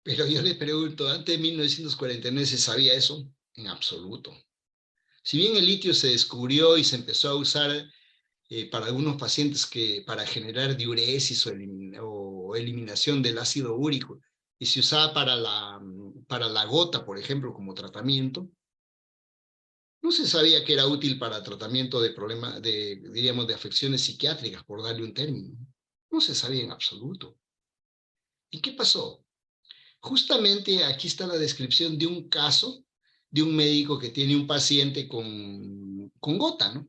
Pero yo le pregunto, ¿antes de 1949 se sabía eso? En absoluto. Si bien el litio se descubrió y se empezó a usar para algunos pacientes para generar diuresis o eliminación del ácido úrico, y se usaba para la gota, por ejemplo, como tratamiento, no se sabía que era útil para tratamiento de problemas, diríamos, de afecciones psiquiátricas, por darle un término. No se sabía en absoluto. ¿Y qué pasó? Justamente aquí está la descripción de un caso de un médico que tiene un paciente con gota, ¿no?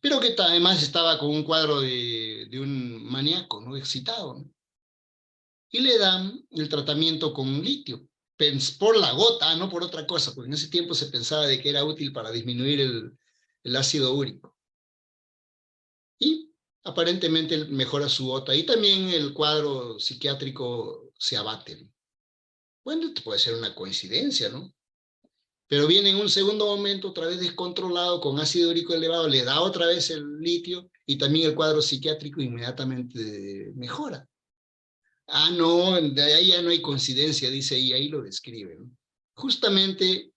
Pero que además estaba con un cuadro de un maníaco, ¿no? Excitado, ¿no? Y le dan el tratamiento con litio, por la gota, no por otra cosa, porque en ese tiempo se pensaba de que era útil para disminuir el ácido úrico. Y aparentemente mejora su gota. Y también el cuadro psiquiátrico se abate. Bueno, puede ser una coincidencia, ¿no? Pero viene en un segundo momento, otra vez descontrolado, con ácido úrico elevado, le da otra vez el litio y también el cuadro psiquiátrico inmediatamente mejora. Ah, no, de ahí ya no hay coincidencia, dice, y ahí lo describe, ¿no? Justamente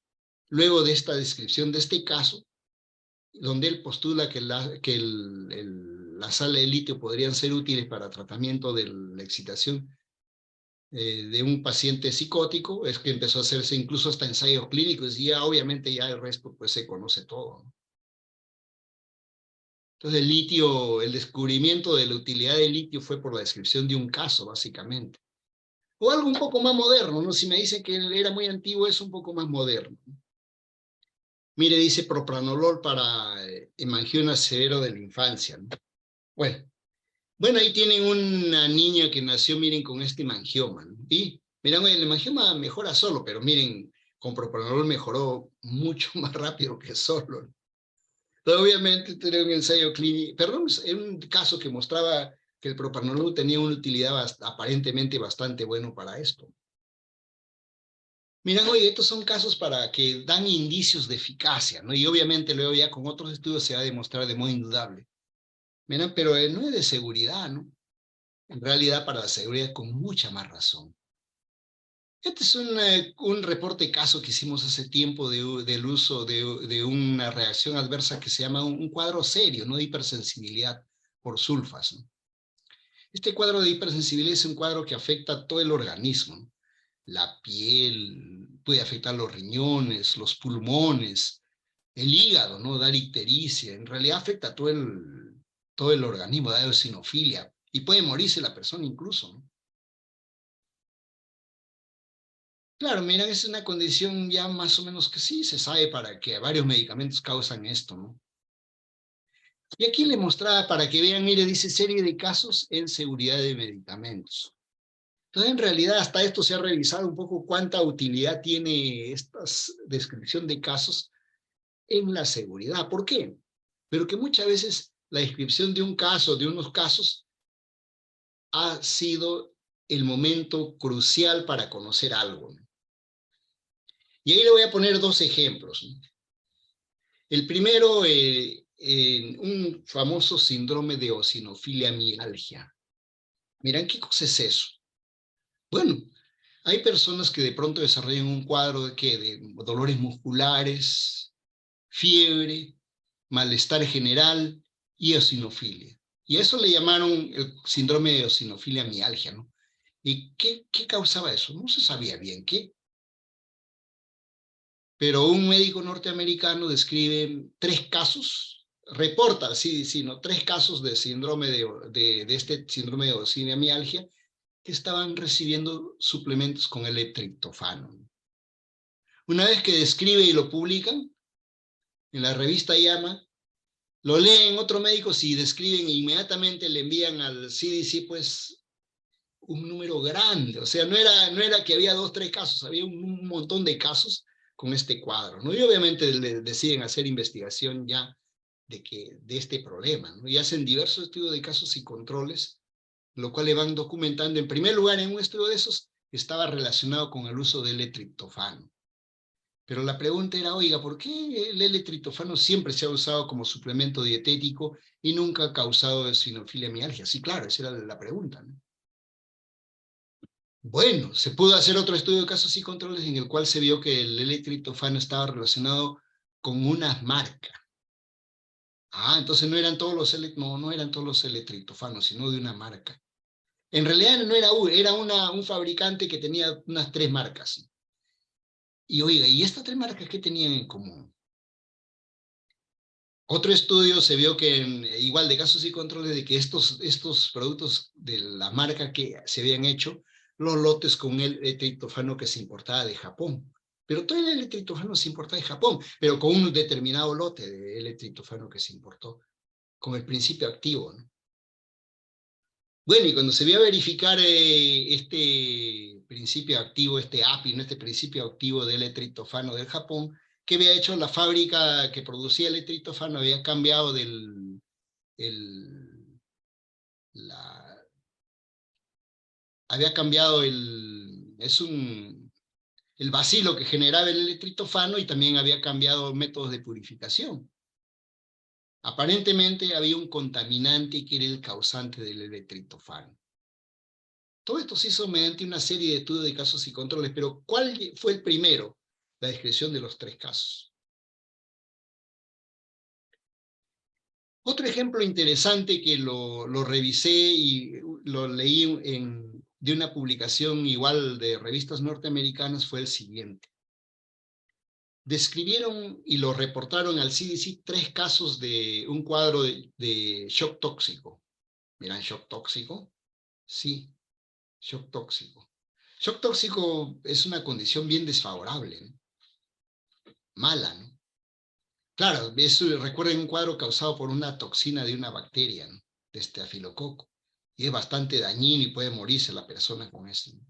luego de esta descripción de este caso, donde él postula que la sal de litio podrían ser útiles para tratamiento de la excitación de un paciente psicótico, es que empezó a hacerse incluso hasta ensayos clínicos y ya obviamente ya el resto pues se conoce todo, ¿no? Entonces el litio, el descubrimiento de la utilidad del litio fue por la descripción de un caso, básicamente. O algo un poco más moderno, ¿no? Si me dicen que era muy antiguo, es un poco más moderno. Mire, dice propranolol para hemangioma severo de la infancia, ¿no? Bueno, bueno, ahí tienen una niña que nació, miren, con este hemangioma, ¿no? Y, miren, el hemangioma mejora solo, pero miren, con propranolol mejoró mucho más rápido que solo, ¿no? Entonces, obviamente, tenía un ensayo clínico, perdón, era un caso que mostraba que el propranolol tenía una utilidad aparentemente bastante bueno para esto. Miren, oye, estos son casos para que dan indicios de eficacia, ¿no? Y obviamente luego ya con otros estudios se va a demostrar de modo indudable. Miren, pero no es de seguridad, ¿no? En realidad para la seguridad con mucha más razón. Este es un reporte caso que hicimos hace tiempo del uso de una reacción adversa que se llama un cuadro serio, ¿no? De hipersensibilidad por sulfas, ¿no? Este cuadro de hipersensibilidad es un cuadro que afecta a todo el organismo, ¿no? La piel, puede afectar los riñones, los pulmones, el hígado, ¿no? Dar ictericia, en realidad afecta a todo el organismo, da eosinofilia, y puede morirse la persona incluso, ¿no? Claro, mira, es una condición ya más o menos que sí, se sabe para que varios medicamentos causan esto, ¿no? Y aquí le mostraba para que vean, mire, dice serie de casos en seguridad de medicamentos. Entonces, en realidad, hasta esto se ha revisado un poco cuánta utilidad tiene esta descripción de casos en la seguridad. ¿Por qué? Pero que muchas veces la descripción de un caso, de unos casos, ha sido el momento crucial para conocer algo, ¿no? Y ahí le voy a poner dos ejemplos, ¿no? El primero, un famoso síndrome de eosinofilia mialgia. Miran, ¿qué cosa es eso? Bueno, hay personas que de pronto desarrollan un cuadro de dolores musculares, fiebre, malestar general y eosinofilia. Y a eso le llamaron el síndrome de eosinofilia mialgia, ¿no? ¿Y qué causaba eso? No se sabía bien qué. Pero un médico norteamericano describe 3 casos, reporta, sí, no, 3 casos de síndrome de este síndrome de eosinemialgia que estaban recibiendo suplementos con el triptofano. Una vez que describe y lo publican, en la revista Llama, lo leen otros médicos y describen e inmediatamente le envían al CDC, pues, un número grande. O sea, no era que había 2, 3 casos, había un montón de casos con este cuadro, ¿no? Y obviamente le deciden hacer investigación ya de este problema, ¿no? Y hacen diversos estudios de casos y controles, lo cual le van documentando. En primer lugar, en un estudio de esos, estaba relacionado con el uso del L-triptofano. Pero la pregunta era, oiga, ¿por qué el L-triptofano siempre se ha usado como suplemento dietético y nunca ha causado eosinofilia mialgia? Sí, claro, esa era la pregunta, ¿no? Bueno, se pudo hacer otro estudio de casos y controles en el cual se vio que el L-triptofano estaba relacionado con una marca. Ah, entonces no eran todos los no eran todos los L-triptofanos, sino de una marca. En realidad no era era un fabricante que tenía unas 3 marcas. Y oiga, ¿y estas 3 marcas qué tenían en común? Otro estudio se vio que, igual de casos y controles, de que estos productos de la marca que se habían hecho, los lotes con el triptofano que se importaba de Japón. Pero todo el L-triptofano se importaba de Japón, pero con un determinado lote de L-triptofano que se importó, con el principio activo, ¿no? Bueno, y cuando se vio a verificar este principio activo, este API, ¿no? Este principio activo del L-triptofano del Japón, que había hecho la fábrica que producía el triptofano, había cambiado el, la, había cambiado el bacilo que generaba el triptofano y también había cambiado métodos de purificación. Aparentemente había un contaminante que era el causante del triptofano. Todo esto se hizo mediante una serie de estudios de casos y controles, pero ¿cuál fue el primero? La descripción de los 3 casos. Otro ejemplo interesante que lo revisé y lo leí de una publicación igual de revistas norteamericanas fue el siguiente. Describieron y lo reportaron al CDC 3 casos de un cuadro de shock tóxico. ¿Miran shock tóxico? Sí, shock tóxico. Shock tóxico es una condición bien desfavorable, ¿no? Mala, ¿no? Claro, recuerden un cuadro causado por una toxina de una bacteria, ¿no? De estafilococo. Y es bastante dañino y puede morirse la persona con eso, ¿no?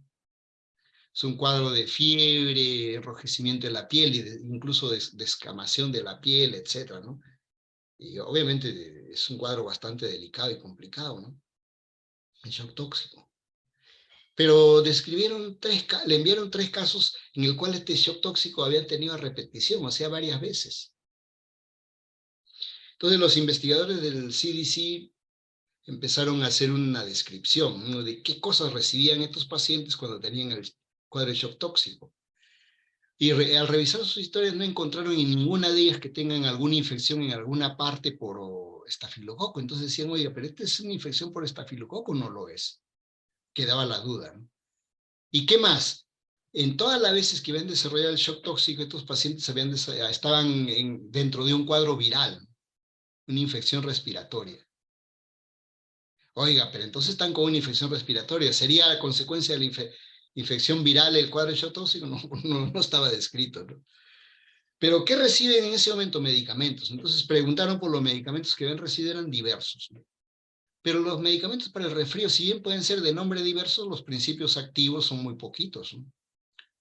Es un cuadro de fiebre, enrojecimiento de la piel, incluso descamación de la piel, etcétera, ¿no? Y obviamente es un cuadro bastante delicado y complicado, ¿no? El shock tóxico. pero le enviaron 3 casos en el cual este shock tóxico había tenido repetición, o sea, varias veces. Entonces los investigadores del CDC empezaron a hacer una descripción, ¿no?, de qué cosas recibían estos pacientes cuando tenían el cuadro de shock tóxico. Y al revisar sus historias no encontraron en ninguna de ellas que tengan alguna infección en alguna parte por estafilococo. Entonces decían, oiga, pero ¿esta es una infección por estafilococo o no lo es? Quedaba la duda, ¿no? ¿Y qué más? En todas las veces que habían desarrollado el shock tóxico, estos pacientes estaban dentro de un cuadro viral, una infección respiratoria. Oiga, pero entonces están con una infección respiratoria. ¿Sería la consecuencia de la infección viral el cuadro de shock tóxico? No estaba descrito, ¿no? Pero ¿qué reciben en ese momento? Medicamentos. Entonces preguntaron por los medicamentos que habían recibido, eran diversos, ¿no? Pero los medicamentos para el resfrío, si bien pueden ser de nombre diversos, los principios activos son muy poquitos, ¿no?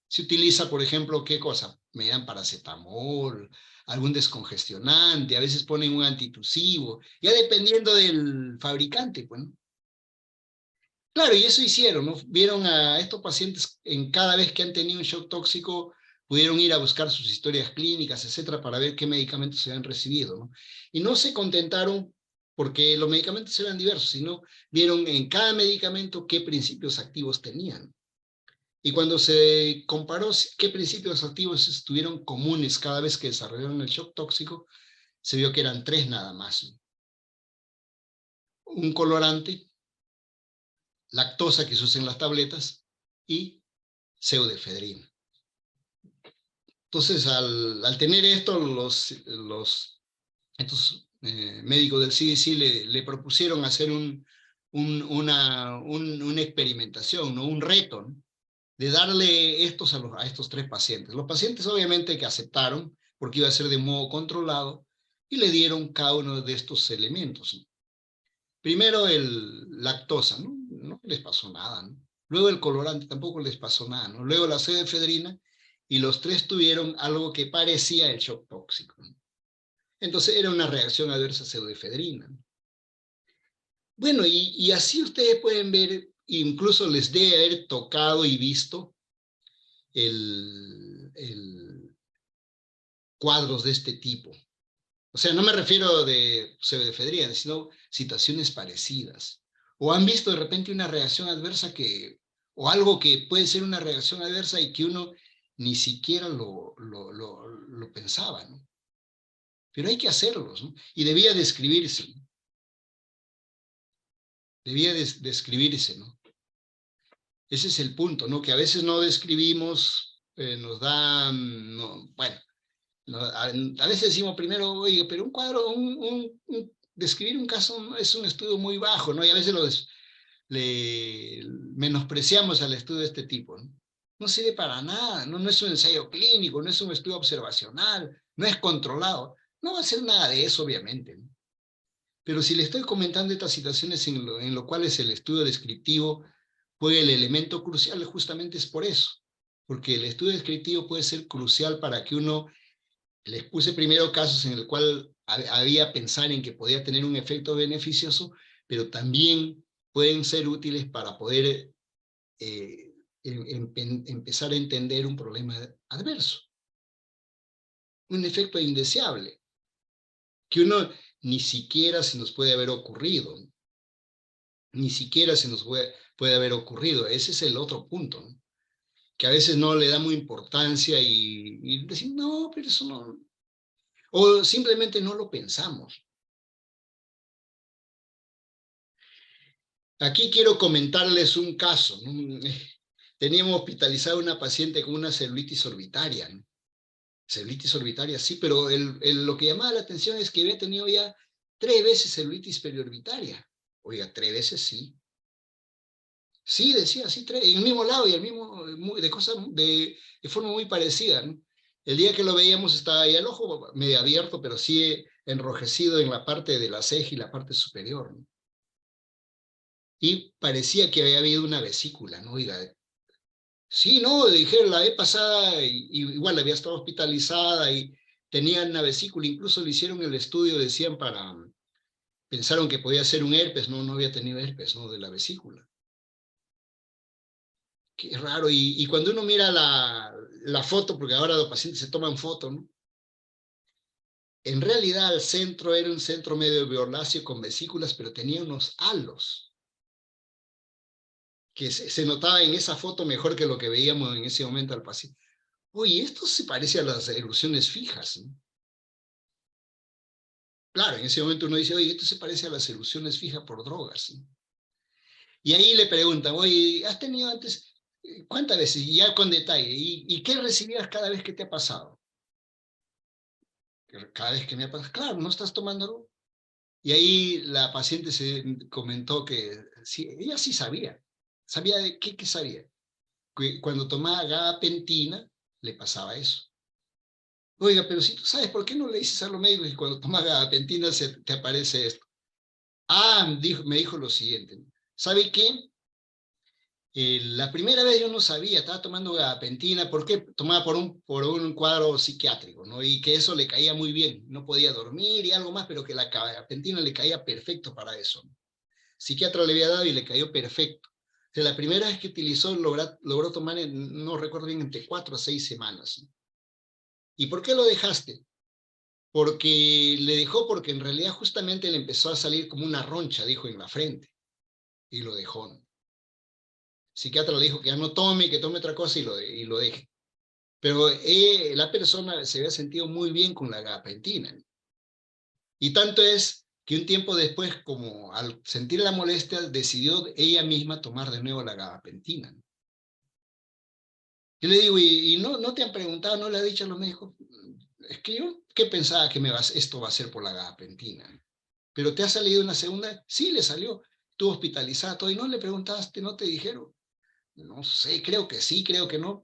Se utiliza, por ejemplo, ¿qué cosa? Me dan paracetamol, algún descongestionante, a veces ponen un antitusivo, ya dependiendo del fabricante, pues, ¿no? Claro, y eso hicieron, ¿no? Vieron a estos pacientes en cada vez que han tenido un shock tóxico, pudieron ir a buscar sus historias clínicas, etcétera, para ver qué medicamentos se habían recibido, ¿no? Y no se contentaron porque los medicamentos eran diversos, sino vieron en cada medicamento qué principios activos tenían. Y cuando se comparó qué principios activos estuvieron comunes cada vez que desarrollaron el shock tóxico, se vio que eran 3 nada más, ¿no? Un colorante, lactosa que se usa en las tabletas y pseudoefedrina. Entonces, al tener esto, estos médicos del CDC le propusieron hacer una experimentación, ¿no?, un reto, ¿no?, de darle estos a estos 3 pacientes. Los pacientes obviamente que aceptaron, porque iba a ser de modo controlado, y le dieron cada uno de estos elementos, ¿no? Primero el lactosa, ¿no? No les pasó nada, ¿no? Luego el colorante, tampoco les pasó nada, ¿no? Luego la pseudoefedrina, y los 3 tuvieron algo que parecía el shock tóxico, ¿no? Entonces era una reacción adversa a pseudoefedrina, ¿no? Bueno, y así ustedes pueden ver, incluso les debe haber tocado y visto cuadros de este tipo. O sea, no me refiero de pseudoefedrina, sino situaciones parecidas. O han visto de repente una reacción adversa o algo que puede ser una reacción adversa y que uno ni siquiera lo pensaba, ¿no? Pero hay que hacerlos, ¿no? Y debía describirse, ¿no? Debía describirse, ¿no? Ese es el punto, ¿no? Que a veces no describimos, nos dan, no, bueno, no, a veces decimos primero, oye, pero un cuadro, describir un caso es un estudio muy bajo, ¿no? Y a veces le menospreciamos al estudio de este tipo, ¿no? No sirve para nada, ¿no? No es un ensayo clínico, no es un estudio observacional, no es controlado. No va a ser nada de eso, obviamente, ¿no? Pero si le estoy comentando estas situaciones en lo cual es el estudio descriptivo fue el elemento crucial, justamente es por eso. Porque el estudio descriptivo puede ser crucial para que uno, les puse primero casos en el cual había pensar en que podía tener un efecto beneficioso, pero también pueden ser útiles para poder empezar a entender un problema adverso. Un efecto indeseable, que uno ni siquiera se nos puede haber ocurrido. Ni siquiera se nos puede haber ocurrido. Ese es el otro punto, ¿no? Que a veces no le damos importancia y decimos, no, pero eso no. O simplemente no lo pensamos. Aquí quiero comentarles un caso, ¿no? Teníamos hospitalizada una paciente con una celulitis orbitaria, ¿no? Celulitis orbitaria, sí, pero lo que llamaba la atención es que había tenido ya 3 veces celulitis periorbitaria. Oiga, 3 veces sí. Sí, decía, sí, en el mismo lado y el mismo, de forma muy parecida, ¿no? El día que lo veíamos estaba ahí el ojo medio abierto, pero sí enrojecido en la parte de la ceja y la parte superior, ¿no? Y parecía que había habido una vesícula, ¿no? Oiga, sí, no, dijeron la vez pasada, igual había estado hospitalizada y tenía una vesícula, incluso le hicieron el estudio, decían, pensaron que podía ser un herpes, no había tenido herpes, ¿no? De la vesícula. qué raro. Y cuando uno mira la foto, porque ahora los pacientes se toman foto, ¿no? En realidad el centro era un centro medio violáceo con vesículas, pero tenía unos halos, que se notaba en esa foto mejor que lo que veíamos en ese momento al paciente. Oye, esto se parece a las erupciones fijas, ¿no? Claro, en ese momento uno dice, oye, esto se parece a las erupciones fijas por drogas, ¿no? Y ahí le preguntan, oye, ¿has tenido antes, cuántas veces? Y ya con detalle, ¿y qué recibías cada vez que te ha pasado? Cada vez que me ha pasado, claro, ¿no estás tomando? Y ahí la paciente se comentó que sí, ella sí sabía. ¿Sabía de qué sabía? Que cuando tomaba gabapentina le pasaba eso. Oiga, pero si tú sabes, ¿por qué no le dices a los médicos que cuando tomas gabapentina te aparece esto? Ah, me dijo lo siguiente. ¿Sabe qué? La primera vez yo no sabía, estaba tomando gabapentina, ¿por qué? Tomaba por un cuadro psiquiátrico, ¿no? Y que eso le caía muy bien, no podía dormir y algo más, pero que la gabapentina le caía perfecto para eso. Psiquiatra le había dado y le cayó perfecto. O sea, la primera vez que utilizó logró tomar, no recuerdo bien, entre 4 a 6 semanas. ¿Y por qué lo dejaste? Porque le dejó porque en realidad justamente le empezó a salir como una roncha, dijo, en la frente. Y lo dejó, ¿no? El psiquiatra le dijo que ya no tome, que tome otra cosa y lo deje. Pero la persona se había sentido muy bien con la gabapentina. Y tanto es que un tiempo después, como al sentir la molestia, decidió ella misma tomar de nuevo la gabapentina. Yo le digo, ¿y no te han preguntado, no le ha dicho a los médicos? Es que yo, ¿qué pensaba que esto va a ser por la gabapentina? ¿Pero te ha salido una segunda? Sí, le salió. Estuvo hospitalizada, todo, y no le preguntaste, no te dijeron. No sé, creo que sí, creo que no.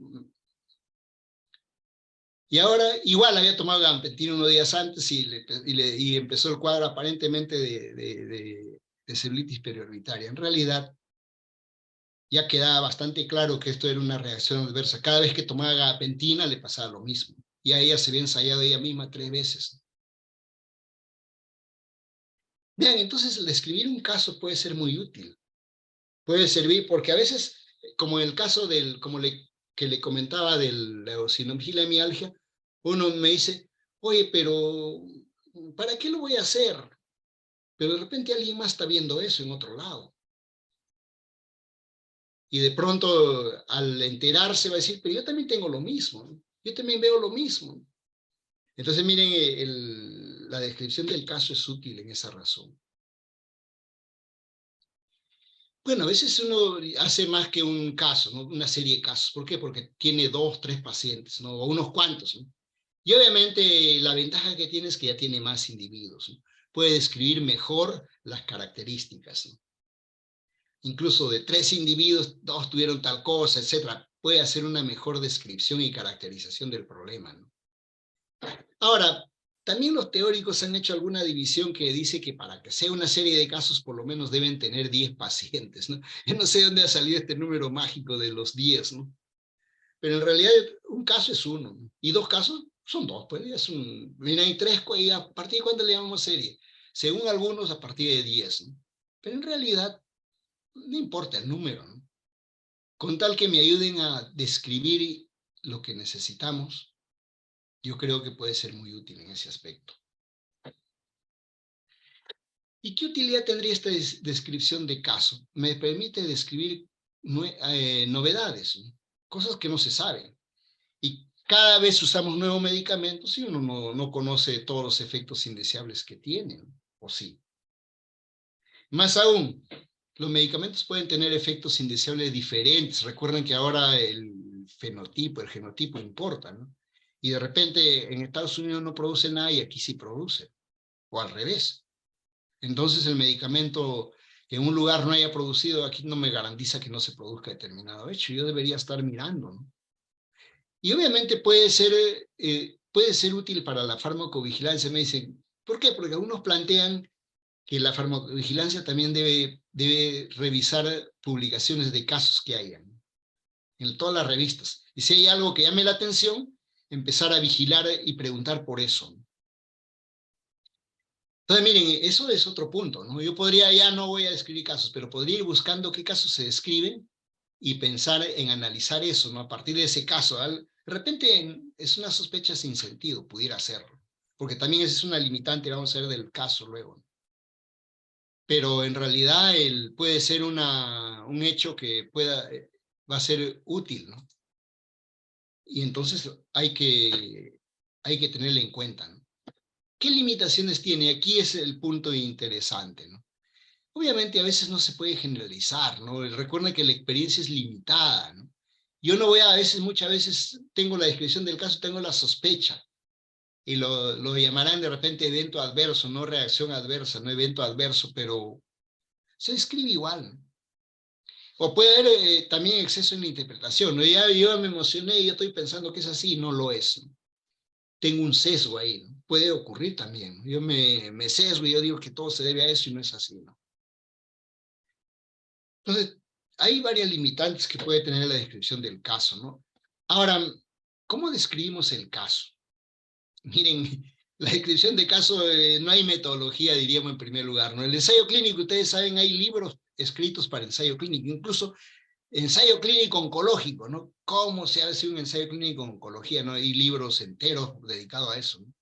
Y ahora, igual había tomado gabapentina unos días antes y empezó el cuadro aparentemente de celulitis periorbitaria. En realidad, ya quedaba bastante claro que esto era una reacción adversa. Cada vez que tomaba gabapentina le pasaba lo mismo. Y a ella se había ensayado ella misma 3 veces. Vean, entonces el describir un caso puede ser muy útil. Puede servir porque a veces, como en el caso que le comentaba de la eosinofilia, uno me dice, oye, pero ¿para qué lo voy a hacer? Pero de repente alguien más está viendo eso en otro lado. Y de pronto al enterarse va a decir, pero yo también tengo lo mismo, ¿no? Yo también veo lo mismo. Entonces miren, la descripción del caso es útil en esa razón. Bueno, a veces uno hace más que un caso, ¿no? Una serie de casos. ¿Por qué? Porque tiene 2, 3 pacientes, ¿no? O unos cuantos, ¿no? Y obviamente la ventaja que tiene es que ya tiene más individuos, ¿no? Puede describir mejor las características, ¿no? Incluso de 3 individuos, 2 tuvieron tal cosa, etcétera. Puede hacer una mejor descripción y caracterización del problema, ¿no? Ahora, también los teóricos han hecho alguna división que dice que para que sea una serie de casos por lo menos deben tener 10 pacientes, ¿no? Yo no sé de dónde ha salido este número mágico de los 10, ¿no? Pero en realidad un caso es uno, ¿no? Y 2 casos son 2, pues ya es mira, hay 3, y a partir de cuánto le llamamos serie. Según algunos, a partir de 10, ¿no? Pero en realidad no importa el número, ¿no? Con tal que me ayuden a describir lo que necesitamos, yo creo que puede ser muy útil en ese aspecto. ¿Y qué utilidad tendría esta descripción de caso? Me permite describir novedades, ¿no? Cosas que no se saben. Y cada vez usamos nuevos medicamentos y uno no conoce todos los efectos indeseables que tienen, ¿o sí? Más aún, los medicamentos pueden tener efectos indeseables diferentes. Recuerden que ahora el genotipo importa, ¿no? Y de repente en Estados Unidos no produce nada y aquí sí produce, o al revés. Entonces el medicamento que en un lugar no haya producido, aquí no me garantiza que no se produzca determinado hecho. Yo debería estar mirando, ¿no? Y obviamente puede ser útil para la farmacovigilancia. Me dicen, ¿por qué? Porque algunos plantean que la farmacovigilancia también debe revisar publicaciones de casos que hayan en todas las revistas. Y si hay algo que llame la atención, empezar a vigilar y preguntar por eso. Entonces, miren, eso es otro punto, ¿no? Yo podría, ya no voy a describir casos, pero podría ir buscando qué casos se describen y pensar en analizar eso, ¿no? A partir de ese caso. De repente es una sospecha sin sentido, pudiera serlo, porque también esa es una limitante, vamos a ver, del caso luego. Pero en realidad puede ser un hecho que va a ser útil, ¿no? Y entonces hay que tenerlo en cuenta, ¿no? ¿Qué limitaciones tiene? Aquí es el punto interesante, ¿no? Obviamente a veces no se puede generalizar, ¿no? Recuerda que la experiencia es limitada, ¿no? Yo no voy muchas veces tengo la descripción del caso, tengo la sospecha, y lo llamarán de repente evento adverso, no reacción adversa, no evento adverso, pero se escribe igual, ¿no? O puede haber también exceso en la interpretación, ¿no? Ya yo me emocioné y yo estoy pensando que es así, no lo es, ¿no? Tengo un sesgo ahí, ¿no? Puede ocurrir también, ¿no? Yo me sesgo y yo digo que todo se debe a eso y no es así, ¿no? Entonces, hay varias limitantes que puede tener la descripción del caso, ¿no? Ahora, ¿cómo describimos el caso? Miren, la descripción de caso, no hay metodología, diríamos en primer lugar, ¿no? El ensayo clínico, ustedes saben, hay libros escritos para ensayo clínico, incluso ensayo clínico oncológico, ¿no? ¿Cómo se hace un ensayo clínico en oncología, ¿no? Hay libros enteros dedicados a eso, ¿no?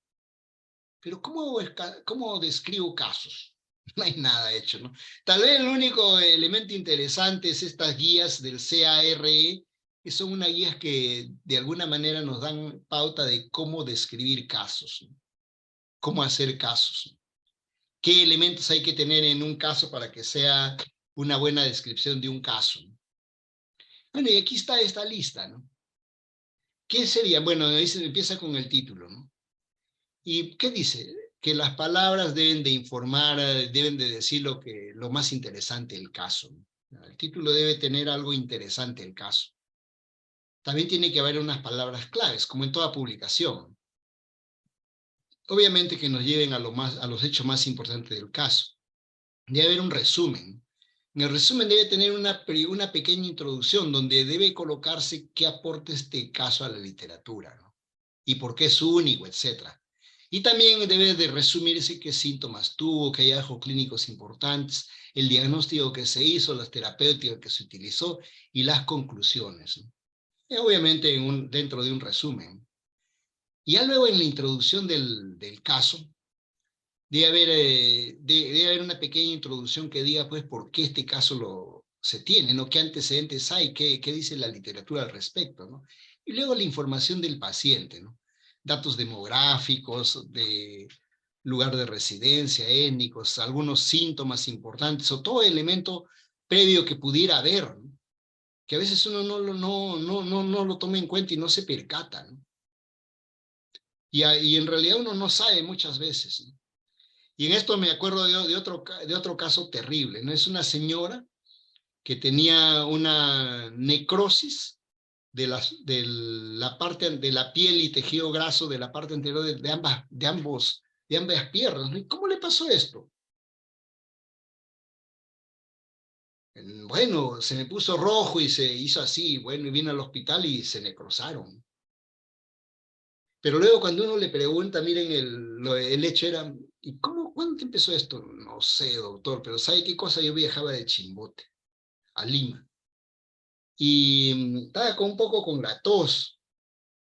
Pero ¿cómo describo casos? No hay nada hecho, ¿no? Tal vez el único elemento interesante es estas guías del CARE, que son unas guías que de alguna manera nos dan pauta de cómo describir casos, ¿no? Cómo hacer casos, ¿no? ¿Qué elementos hay que tener en un caso para que sea una buena descripción de un caso, ¿no? Bueno, y aquí está esta lista, ¿no? ¿Qué sería? Bueno, ahí se empieza con el título, ¿no? ¿Y qué dice? Que las palabras deben de informar, deben de decir lo más interesante del caso, ¿no? El título debe tener algo interesante el caso. También tiene que haber unas palabras claves, como en toda publicación. Obviamente que nos lleven a los hechos más importantes del caso. Debe haber un resumen. En el resumen debe tener una pequeña introducción donde debe colocarse qué aporta este caso a la literatura, ¿no? Y por qué es único, etcétera. Y también debe de resumirse qué síntomas tuvo, qué hallazgos clínicos importantes, el diagnóstico que se hizo, las terapéuticas que se utilizó y las conclusiones, ¿no? Y obviamente dentro de un resumen. Y ya luego en la introducción del caso, debe haber una pequeña introducción que diga pues por qué este caso se tiene, ¿no? ¿Qué antecedentes hay? ¿Qué dice la literatura al respecto, ¿no? Y luego la información del paciente, ¿no? Datos demográficos, de lugar de residencia, étnicos, algunos síntomas importantes o todo elemento previo que pudiera haber, ¿no? Que a veces uno no lo toma en cuenta y no se percata, ¿no? Y en realidad uno no sabe muchas veces, ¿no? Y en esto me acuerdo de otro caso terrible, ¿no? Es una señora que tenía una necrosis de la parte de la piel y tejido graso de la parte anterior de ambas piernas, ¿no? ¿Y cómo le pasó esto? Bueno, se me puso rojo y se hizo así, bueno, y vine al hospital y se necrosaron. Pero luego cuando uno le pregunta, miren, el hecho era, ¿y cuándo empezó esto? No sé, doctor, pero ¿sabe qué cosa? Yo viajaba de Chimbote a Lima y estaba un poco con la tos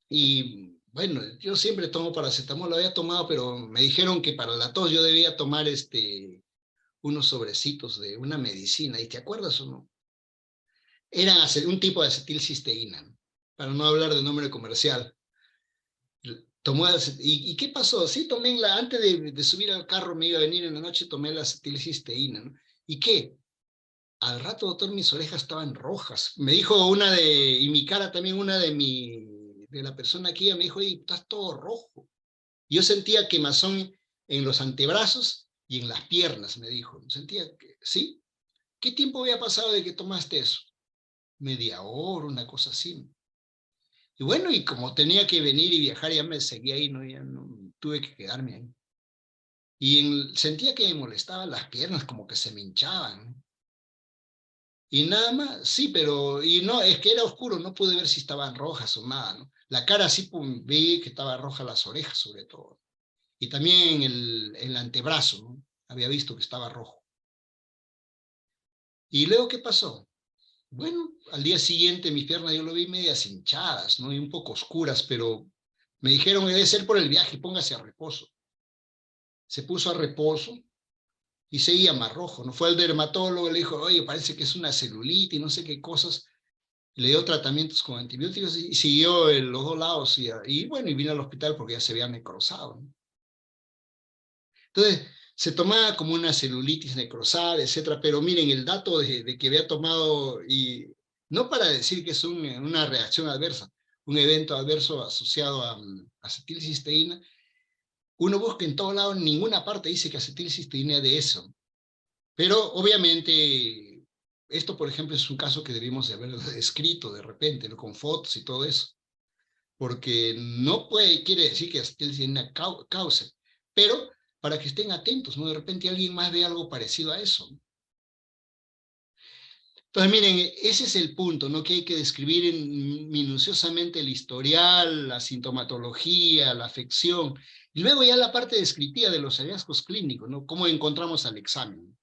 y bueno, yo siempre tomo paracetamol, lo había tomado, pero me dijeron que para la tos yo debía tomar unos sobrecitos de una medicina, ¿y te acuerdas o no? Eran un tipo de acetilcisteína, ¿no? Para no hablar de nombre comercial. ¿Y qué pasó? Sí, antes de subir al carro, me iba a venir en la noche, tomé la acetilcisteína, ¿no? ¿Y qué? Al rato, doctor, mis orejas estaban rojas. Me dijo y mi cara también, de la persona que iba, me dijo, oye, estás todo rojo. Yo sentía quemazón en los antebrazos y en las piernas, me dijo. Sentía que, ¿sí? ¿Qué tiempo había pasado de que tomaste eso? Media hora, una cosa así. Y bueno, y como tenía que venir y viajar, ya me seguía ahí, ¿no? Ya no tuve que quedarme ahí. Y sentía que me molestaban las piernas, como que se me hinchaban, ¿no? Y nada más, sí, y no, es que era oscuro, no pude ver si estaban rojas o nada, ¿no? La cara sí, pum, vi que estaba roja, las orejas sobre todo. Y también el antebrazo, ¿no? Había visto que estaba rojo. ¿Y luego qué pasó? Bueno, al día siguiente mis piernas yo lo vi medias hinchadas, ¿no? Y un poco oscuras, pero me dijeron que debe ser por el viaje, póngase a reposo. Se puso a reposo y seguía más rojo, ¿no? Fue al dermatólogo, le dijo, oye, parece que es una celulitis, no sé qué cosas. Le dio tratamientos con antibióticos y siguió los 2 lados. Y bueno, y vino al hospital porque ya se había necrosado, ¿no? Entonces, se tomaba como una celulitis necrosal, etcétera, pero miren, el dato de que había tomado, y no para decir que es una reacción adversa, un evento adverso asociado a acetilcisteína, uno busca en todo lado, en ninguna parte dice que acetilcisteína es de eso. Pero obviamente, esto por ejemplo es un caso que debimos de haber escrito de repente, ¿no? Con fotos y todo eso, porque no quiere decir que acetilcisteína cause, pero para que estén atentos, ¿no? De repente alguien más ve algo parecido a eso. Entonces, miren, ese es el punto, ¿no? Que hay que describir minuciosamente el historial, la sintomatología, la afección, y luego ya la parte descriptiva de los hallazgos clínicos, ¿no? Cómo encontramos al examen,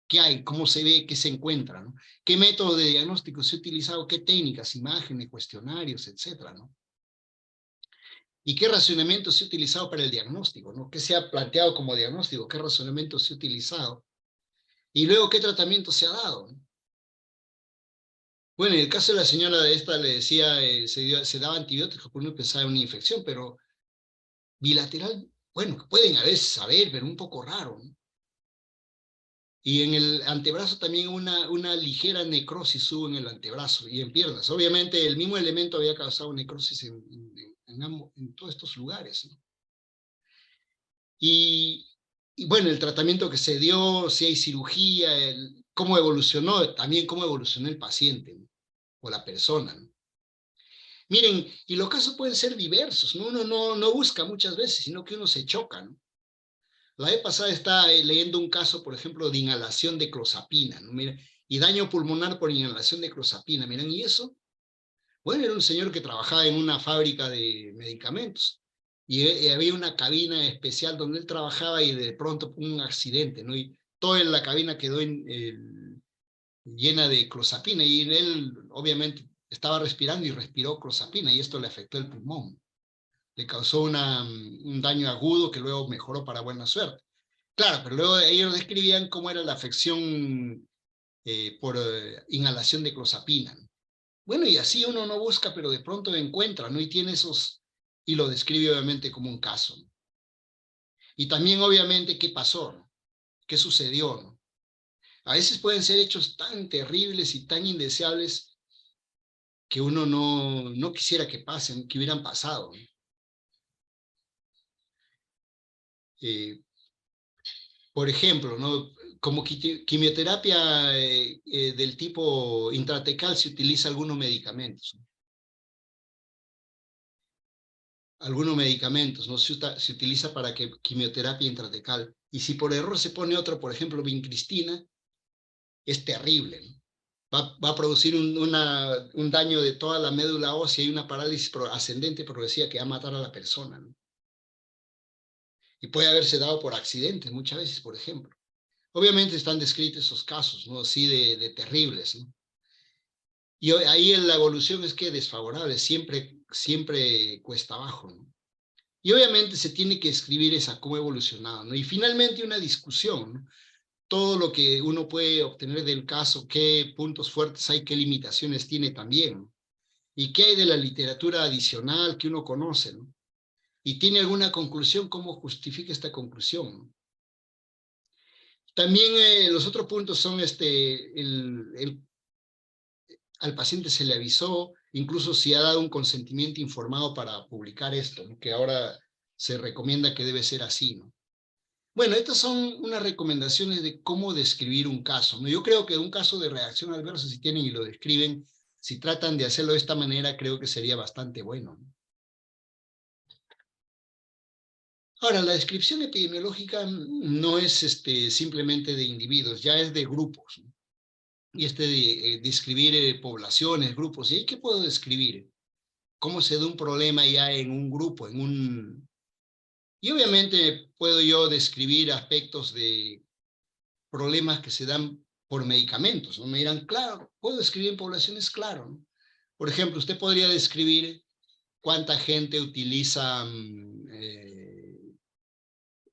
qué hay, cómo se ve, qué se encuentra, ¿no? Qué método de diagnóstico se ha utilizado, qué técnicas, imágenes, cuestionarios, etcétera, ¿no? ¿Y qué razonamiento se ha utilizado para el diagnóstico, ¿no? ¿Qué se ha planteado como diagnóstico? ¿Qué razonamiento se ha utilizado? Y luego, ¿qué tratamiento se ha dado, ¿no? Bueno, en el caso de la señora de esta le decía, se daba antibióticos porque uno pensaba en una infección, pero bilateral, bueno, pueden a veces saber, pero un poco raro, ¿no? Y en el antebrazo también una ligera necrosis hubo en el antebrazo y en piernas. Obviamente el mismo elemento había causado necrosis en todos estos lugares, ¿no? Y, y bueno, el tratamiento que se dio, si hay cirugía, cómo evolucionó, también cómo evolucionó el paciente, ¿no? O la persona, ¿no? Miren, y los casos pueden ser diversos, ¿no? Uno no busca muchas veces, sino que uno se choca, ¿no? La vez pasada estaba leyendo un caso, por ejemplo, de inhalación de clozapina, ¿no? Mira, y daño pulmonar por inhalación de clozapina. Miren, ¿y eso? Bueno, era un señor que trabajaba en una fábrica de medicamentos y había una cabina especial donde él trabajaba y de pronto un accidente, ¿no? Y toda la cabina quedó llena de clozapina y él obviamente estaba respirando y respiró clozapina y esto le afectó el pulmón. Le causó un daño agudo que luego mejoró para buena suerte. Claro, pero luego ellos describían cómo era la afección por inhalación de clozapina. Bueno, y así uno no busca, pero de pronto encuentra, ¿no? Y tiene esos, y lo describe obviamente como un caso, ¿no? Y también obviamente qué pasó, ¿no? ¿Qué sucedió, ¿no? A veces pueden ser hechos tan terribles y tan indeseables que uno no quisiera que pasen, que hubieran pasado, ¿no? Eh, por ejemplo, ¿no? Como quimioterapia del tipo intratecal se utiliza algunos medicamentos, ¿no? Algunos medicamentos, ¿no? Se utiliza para quimioterapia intratecal. Y si por error se pone otro, por ejemplo, vincristina, es terrible, ¿no? Va a producir un daño de toda la médula ósea y una parálisis ascendente progresiva que va a matar a la persona, ¿no? Y puede haberse dado por accidentes muchas veces, por ejemplo. Obviamente están descritos esos casos, ¿no? Así de terribles, ¿no? Y ahí la evolución es que desfavorable, siempre cuesta abajo, ¿no? Y obviamente se tiene que escribir esa cómo ha evolucionado, ¿no? Y finalmente una discusión, ¿no? Todo lo que uno puede obtener del caso, qué puntos fuertes hay, qué limitaciones tiene también, ¿no? Y qué hay de la literatura adicional que uno conoce, ¿no? Y tiene alguna conclusión, cómo justifica esta conclusión, ¿no? También los otros puntos son al paciente se le avisó, incluso si ha dado un consentimiento informado para publicar esto, ¿no? Que ahora se recomienda que debe ser así, ¿no? Bueno, estas son unas recomendaciones de cómo describir un caso, ¿no? Yo creo que un caso de reacción adversa, si tienen y lo describen, si tratan de hacerlo de esta manera, creo que sería bastante bueno, ¿no? Ahora, la descripción epidemiológica no es simplemente de individuos, ya es de grupos, ¿no? Y de describir poblaciones, grupos. ¿Y ahí qué puedo describir? ¿Cómo se da un problema ya en un grupo, Y obviamente puedo yo describir aspectos de problemas que se dan por medicamentos, ¿no? Me dirán, claro, ¿puedo describir en poblaciones? Claro, ¿no? Por ejemplo, usted podría describir cuánta gente utiliza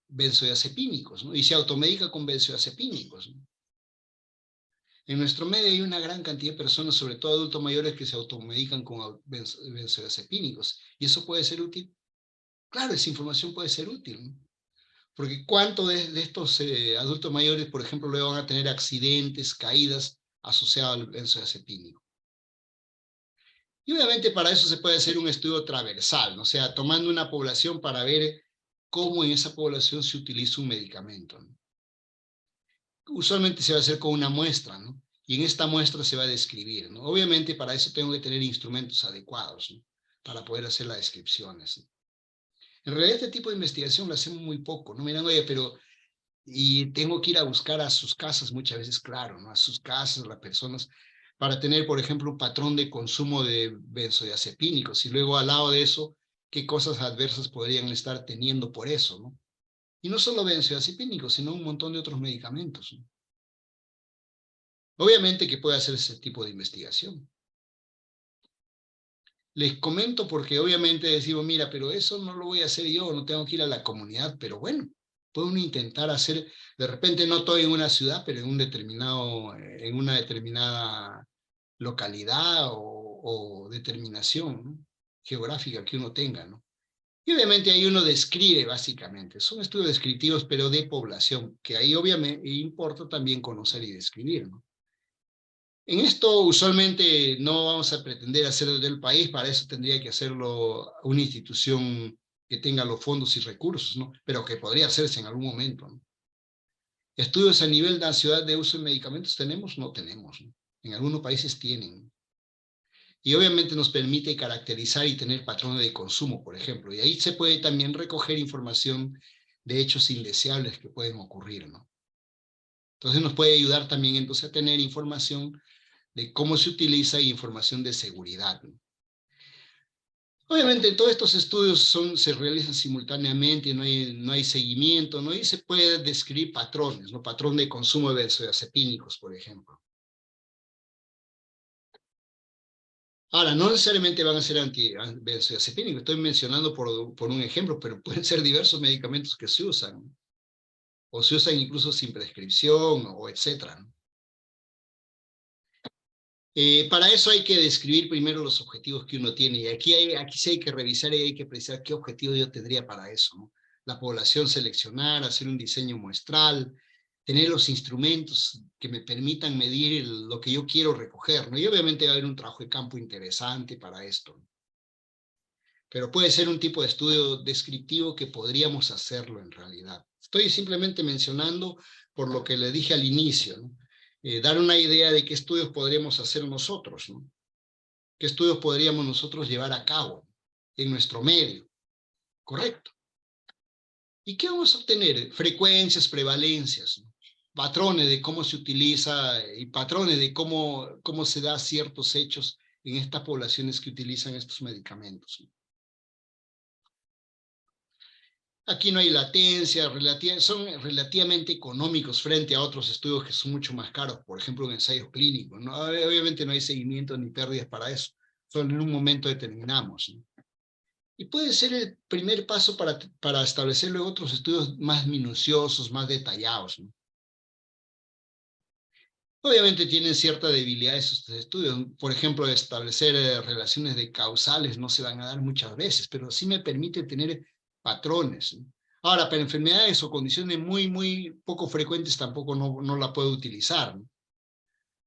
benzodiazepínicos, ¿no? Y se automedica con benzodiazepínicos, ¿no? En nuestro medio hay una gran cantidad de personas, sobre todo adultos mayores, que se automedican con benzodiazepínicos. ¿Y eso puede ser útil? Claro, esa información puede ser útil, ¿no? Porque ¿cuántos de estos adultos mayores, por ejemplo, luego van a tener accidentes, caídas asociadas al benzodiazepínico? Y obviamente para eso se puede hacer un estudio transversal, ¿no? O sea, tomando una población para ver cómo en esa población se utiliza un medicamento, ¿no? Usualmente se va a hacer con una muestra, ¿no? Y en esta muestra se va a describir, ¿no? Obviamente para eso tengo que tener instrumentos adecuados, ¿no? Para poder hacer las descripciones, ¿no? En realidad este tipo de investigación lo hacemos muy poco, ¿no? Miran, oye, pero y tengo que ir a buscar a sus casas muchas veces, claro, ¿no? A sus casas, las personas, para tener, por ejemplo, un patrón de consumo de benzodiazepínicos y luego al lado de eso, qué cosas adversas podrían estar teniendo por eso, ¿no? Y no solo benzodiazepínicos, sino un montón de otros medicamentos, ¿no? Obviamente que puede hacer ese tipo de investigación. Les comento porque obviamente decimos, mira, pero eso no lo voy a hacer yo, no tengo que ir a la comunidad, pero bueno, puede uno intentar hacer, de repente no estoy en una ciudad, pero en un determinado, en una determinada localidad o determinación, ¿no? Geográfica que uno tenga, ¿no? Y obviamente ahí uno describe básicamente, son estudios descriptivos, pero de población, que ahí obviamente importa también conocer y describir, ¿no? En esto usualmente no vamos a pretender hacerlo desde el país, para eso tendría que hacerlo una institución que tenga los fondos y recursos, ¿no? Pero que podría hacerse en algún momento, ¿no? Estudios a nivel de la ciudad de uso de medicamentos tenemos, no tenemos, ¿no? En algunos países tienen. Y obviamente nos permite caracterizar y tener patrones de consumo, por ejemplo. Y ahí se puede también recoger información de hechos indeseables que pueden ocurrir, ¿no? Entonces nos puede ayudar también entonces a tener información de cómo se utiliza y información de seguridad, ¿no? Obviamente todos estos estudios se realizan simultáneamente, no hay seguimiento, ¿no? Y se puede describir patrones, ¿no? Patrón de consumo de benzodiazepínicos, por ejemplo. Ahora, no necesariamente van a ser benzodiazepínicos, estoy mencionando por un ejemplo, pero pueden ser diversos medicamentos que se usan, ¿no? O se usan incluso sin prescripción, o etcétera, ¿no? Para eso hay que describir primero los objetivos que uno tiene, y aquí sí hay que revisar y hay que precisar qué objetivo yo tendría para eso, ¿no? La población seleccionar, hacer un diseño muestral, tener los instrumentos que me permitan medir lo que yo quiero recoger, ¿no? Y obviamente va a haber un trabajo de campo interesante para esto, ¿no? Pero puede ser un tipo de estudio descriptivo que podríamos hacerlo en realidad. Estoy simplemente mencionando por lo que le dije al inicio, ¿no? Dar una idea de qué estudios podríamos hacer nosotros, ¿no? ¿Qué estudios podríamos nosotros llevar a cabo en nuestro medio? Correcto. ¿Y qué vamos a obtener? Frecuencias, prevalencias, ¿no? Patrones de cómo se utiliza y patrones de cómo se da ciertos hechos en estas poblaciones que utilizan estos medicamentos, ¿no? Aquí no hay latencia, son relativamente económicos frente a otros estudios que son mucho más caros, por ejemplo, un ensayo clínico, ¿no? Obviamente no hay seguimiento ni pérdidas para eso, solo en un momento determinamos, ¿no? Y puede ser el primer paso para establecer luego otros estudios más minuciosos, más detallados, ¿no? Obviamente tienen cierta debilidad estos estudios, por ejemplo, establecer relaciones de causales no se van a dar muchas veces, pero sí me permite tener patrones, ¿no? Ahora, para enfermedades o condiciones muy poco frecuentes tampoco no la puedo utilizar, ¿no?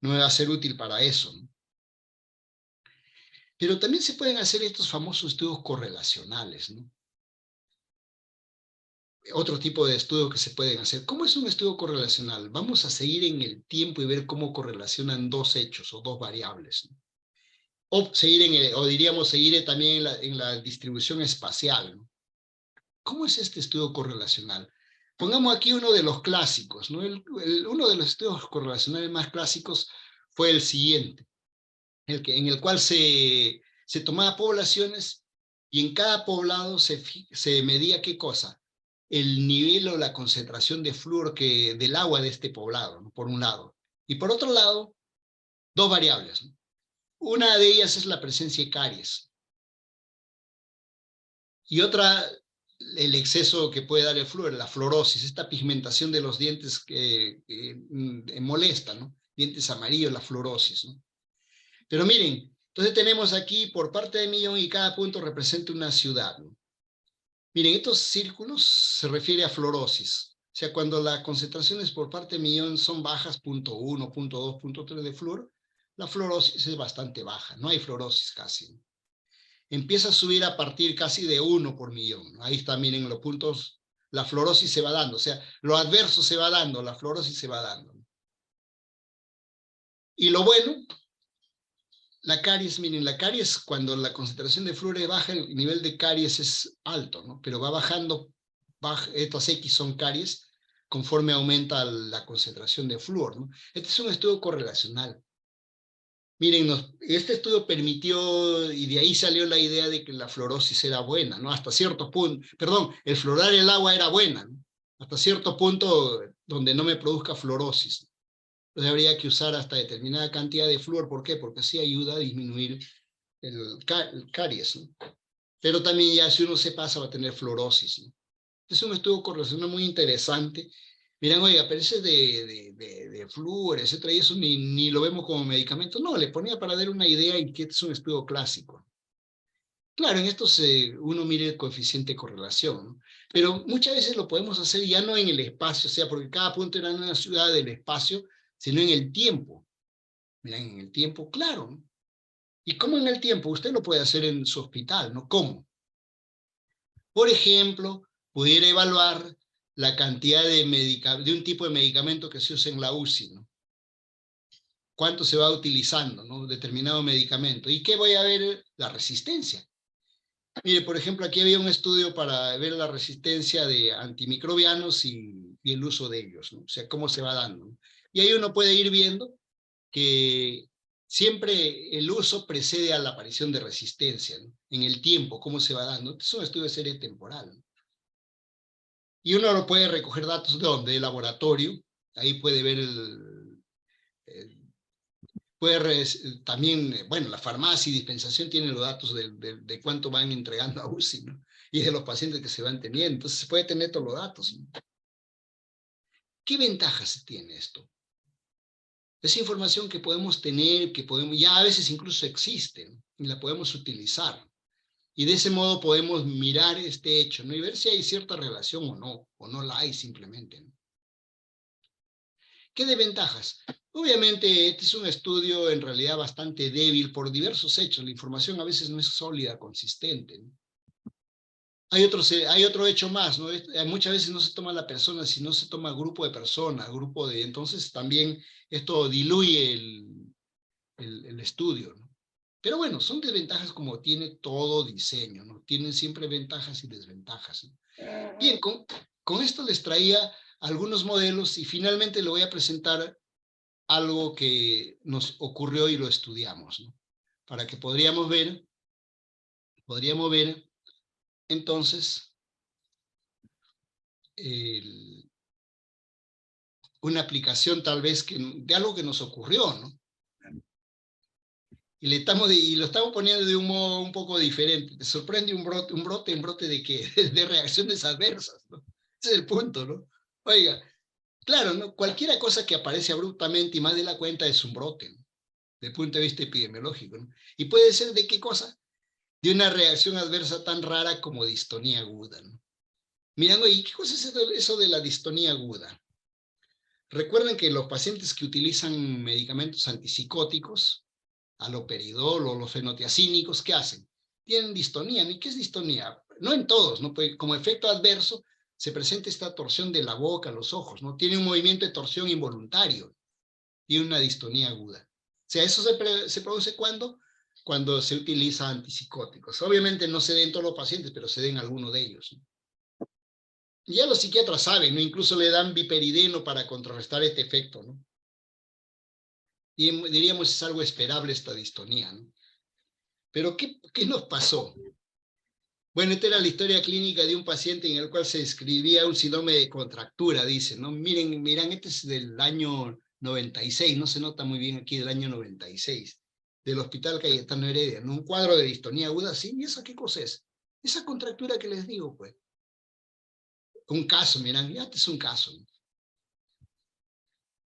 No me va a ser útil para eso, ¿no? Pero también se pueden hacer estos famosos estudios correlacionales, ¿no? Otro tipo de estudios que se pueden hacer. ¿Cómo es un estudio correlacional? Vamos a seguir en el tiempo y ver cómo correlacionan dos hechos o dos variables, ¿no? O diríamos seguir también en la distribución espacial, ¿no? ¿Cómo es este estudio correlacional? Pongamos aquí uno de los clásicos, ¿no? Uno de los estudios correlacionales más clásicos fue el siguiente, en el cual se tomaba poblaciones y en cada poblado se medía ¿qué cosa? El nivel o la concentración de flúor del agua de este poblado, ¿no? Por un lado. Y por otro lado, dos variables, ¿no? Una de ellas es la presencia de caries. Y otra, el exceso que puede dar el flúor, la fluorosis, esta pigmentación de los dientes que molesta, ¿no? Dientes amarillos, la fluorosis, ¿no? Pero miren, entonces tenemos aquí por parte de millón y cada punto representa una ciudad, ¿no? Miren, estos círculos se refiere a fluorosis. O sea, cuando las concentraciones por parte de millón son bajas, 0.1, 0.2, 0.3 de flúor, la fluorosis es bastante baja, no hay fluorosis casi, ¿no? Empieza a subir a partir casi de 1 por millón, ¿no? Ahí está, miren los puntos, la fluorosis se va dando, o sea, lo adverso se va dando, la fluorosis se va dando, ¿no? Y lo bueno, la caries, miren, la caries, cuando la concentración de flúor es baja, el nivel de caries es alto, ¿no? Pero va bajando, estos X son caries, conforme aumenta la concentración de flúor, ¿no? Este es un estudio correlacional. Miren, este estudio permitió, y de ahí salió la idea de que la fluorosis era buena, ¿no? Hasta cierto punto, perdón, el fluorar el agua era buena, ¿no? Hasta cierto punto donde no me produzca fluorosis. Entonces habría que usar hasta determinada cantidad de flúor. ¿Por qué? Porque así ayuda a disminuir el caries, ¿no? Pero también ya si uno se pasa va a tener fluorosis, ¿no? Es un estudio correlacional muy interesante. Miran, oiga, pero ese de flúor, etcétera, y eso ni lo vemos como medicamento. No, le ponía para dar una idea y que es un estudio clásico. Claro, en esto uno mire el coeficiente de correlación, ¿no? Pero muchas veces lo podemos hacer ya no en el espacio, o sea, porque cada punto era en una ciudad del espacio, sino en el tiempo. Miren, en el tiempo, claro, ¿no? ¿Y cómo en el tiempo? Usted lo puede hacer en su hospital, ¿no? ¿Cómo? Por ejemplo, pudiera evaluar la cantidad de un tipo de medicamento que se usa en la UCI, ¿no? Cuánto se va utilizando, ¿no? Determinado medicamento. ¿Y qué voy a ver? La resistencia. Mire, por ejemplo, aquí había un estudio para ver la resistencia de antimicrobianos y el uso de ellos, ¿no? O sea, cómo se va dando, ¿no? Y ahí uno puede ir viendo que siempre el uso precede a la aparición de resistencia, ¿no? En el tiempo, cómo se va dando. Es un estudio de serie temporal, ¿no? Y uno lo puede recoger datos de donde, de laboratorio, ahí puede ver también, bueno, la farmacia y dispensación tienen los datos de cuánto van entregando a UCI, ¿no? Y de los pacientes que se van teniendo, entonces se puede tener todos los datos, ¿no? ¿Qué ventajas tiene esto? Es información que podemos tener, que podemos, ya a veces incluso existe, ¿no? Y la podemos utilizar. Y de ese modo podemos mirar este hecho, ¿no? Y ver si hay cierta relación o no la hay simplemente, ¿no? ¿Qué desventajas? Obviamente este es un estudio en realidad bastante débil por diversos hechos. La información a veces no es sólida, consistente, ¿no? Hay otro hecho más, ¿no? Muchas veces no se toma la persona, sino se toma grupo de personas, entonces también esto diluye el estudio, ¿no? Pero bueno, son desventajas como tiene todo diseño, ¿no? Tienen siempre ventajas y desventajas, ¿no? Bien, con esto les traía algunos modelos y finalmente le voy a presentar algo que nos ocurrió y lo estudiamos, ¿no? Para que podríamos ver entonces una aplicación tal vez de algo que nos ocurrió, ¿no? Y lo estamos poniendo de un modo un poco diferente. Te sorprende un brote de qué? De reacciones adversas, ¿no? Ese es el punto, ¿no? Oiga, claro, ¿no? Cualquier cosa que aparece abruptamente y más de la cuenta es un brote, ¿no? Desde el punto de vista epidemiológico, ¿no? Y puede ser de qué cosa, de una reacción adversa tan rara como distonía aguda, ¿no? Miren, oye, ¿qué cosa es eso de la distonía aguda? Recuerden que los pacientes que utilizan medicamentos antipsicóticos, haloperidol o los fenotiazínicos, ¿qué hacen? Tienen distonía. ¿Y qué es distonía? No en todos, ¿no? Pues como efecto adverso se presenta esta torsión de la boca, los ojos, ¿no? Tiene un movimiento de torsión involuntario, tiene una distonía aguda. O sea, eso se produce cuando se utiliza antipsicóticos. Obviamente no se den en todos los pacientes, pero se den algunos de ellos, ¿no? Y ya los psiquiatras saben, ¿no? Incluso le dan viperideno para contrarrestar este efecto, ¿no? Y diríamos es algo esperable esta distonía, ¿no? Pero ¿qué nos pasó? Bueno, esta era la historia clínica de un paciente en el cual se describía un síndrome de contractura, dice, ¿no? Miren, este es del año 96, no se nota muy bien aquí, del año 96, del Hospital Cayetano Heredia, ¿no? Un cuadro de distonía aguda, sí, ¿y esa qué cosa es? Esa contractura que les digo, pues. Un caso, miran, ya es un caso, ¿no?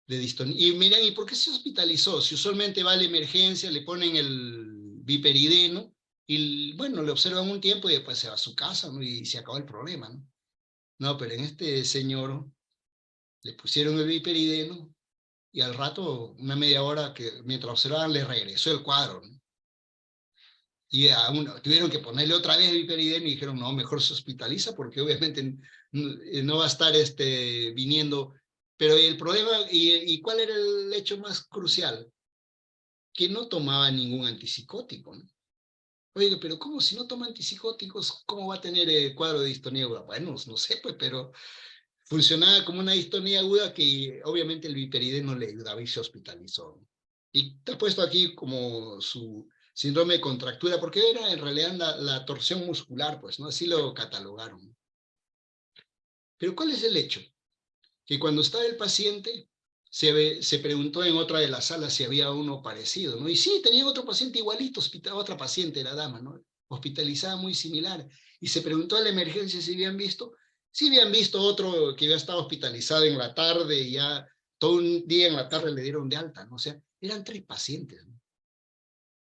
De distonía. Y miran, ¿y por qué se hospitalizó? Si usualmente va a la emergencia, le ponen el viperideno, y bueno, le observan un tiempo y después se va a su casa, ¿no? Y se acabó el problema, ¿no? No, pero en este señor le pusieron el viperideno y al rato, una media hora, que mientras observaban, le regresó el cuadro, ¿no? Y tuvieron que ponerle otra vez viperideno y dijeron, no, mejor se hospitaliza porque obviamente no va a estar viniendo. Pero el problema, ¿y cuál era el hecho más crucial? Que no tomaba ningún antipsicótico, ¿no? Oye, pero ¿cómo si no toma antipsicóticos, cómo va a tener el cuadro de distonía aguda? Bueno, no sé, pues, pero funcionaba como una distonía aguda que obviamente el viperideno le ayudaba y se hospitalizó. Y te ha puesto aquí como su síndrome de contractura, porque era en realidad la torsión muscular, pues, ¿no? Así lo catalogaron. Pero ¿cuál es el hecho? Que cuando estaba el paciente, se preguntó en otra de las salas si había uno parecido, ¿no? Y sí, tenía otro paciente igualito, otra paciente, la dama, ¿no? Hospitalizada muy similar. Y se preguntó a la emergencia si habían visto. Sí habían visto otro que había estado hospitalizado en la tarde y ya todo un día en la tarde le dieron de alta, ¿no? O sea, eran 3 pacientes, ¿no?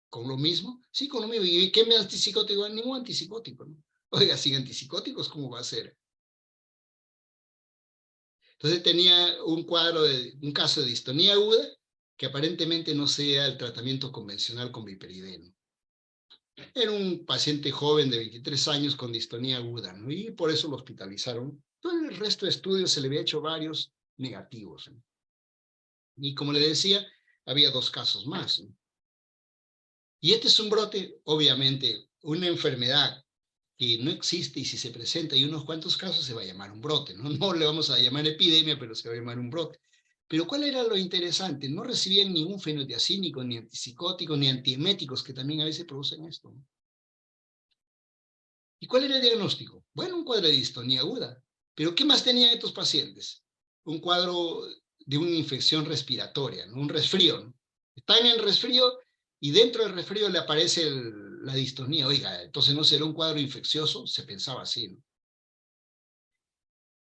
¿Con lo mismo? Sí, con lo mismo. ¿Y qué me antipsicótico? Ningún antipsicótico, ¿no? Oiga, sin antipsicóticos, ¿cómo va a ser? Entonces tenía un caso de distonía aguda que aparentemente no sea el tratamiento convencional con viperideno. Era un paciente joven de 23 años con distonía aguda, ¿no? Y por eso lo hospitalizaron. Todo el resto de estudios se le había hecho varios negativos, ¿no? Y como le decía, había 2 casos más, ¿no? Y este es un brote, obviamente, una enfermedad que no existe y si se presenta y unos cuantos casos se va a llamar un brote, ¿no? No le vamos a llamar epidemia, pero se va a llamar un brote. Pero ¿cuál era lo interesante? No recibían ningún fenotiazínico, ni antipsicóticos, ni antieméticos, que también a veces producen esto, ¿no? ¿Y cuál era el diagnóstico? Bueno, un cuadro de distonía aguda. ¿Pero qué más tenían estos pacientes? Un cuadro de una infección respiratoria, ¿no? Un resfrío, ¿no? Están en resfrío y dentro del resfrío le aparece la distonía. Oiga, entonces no será un cuadro infeccioso, se pensaba así, ¿no?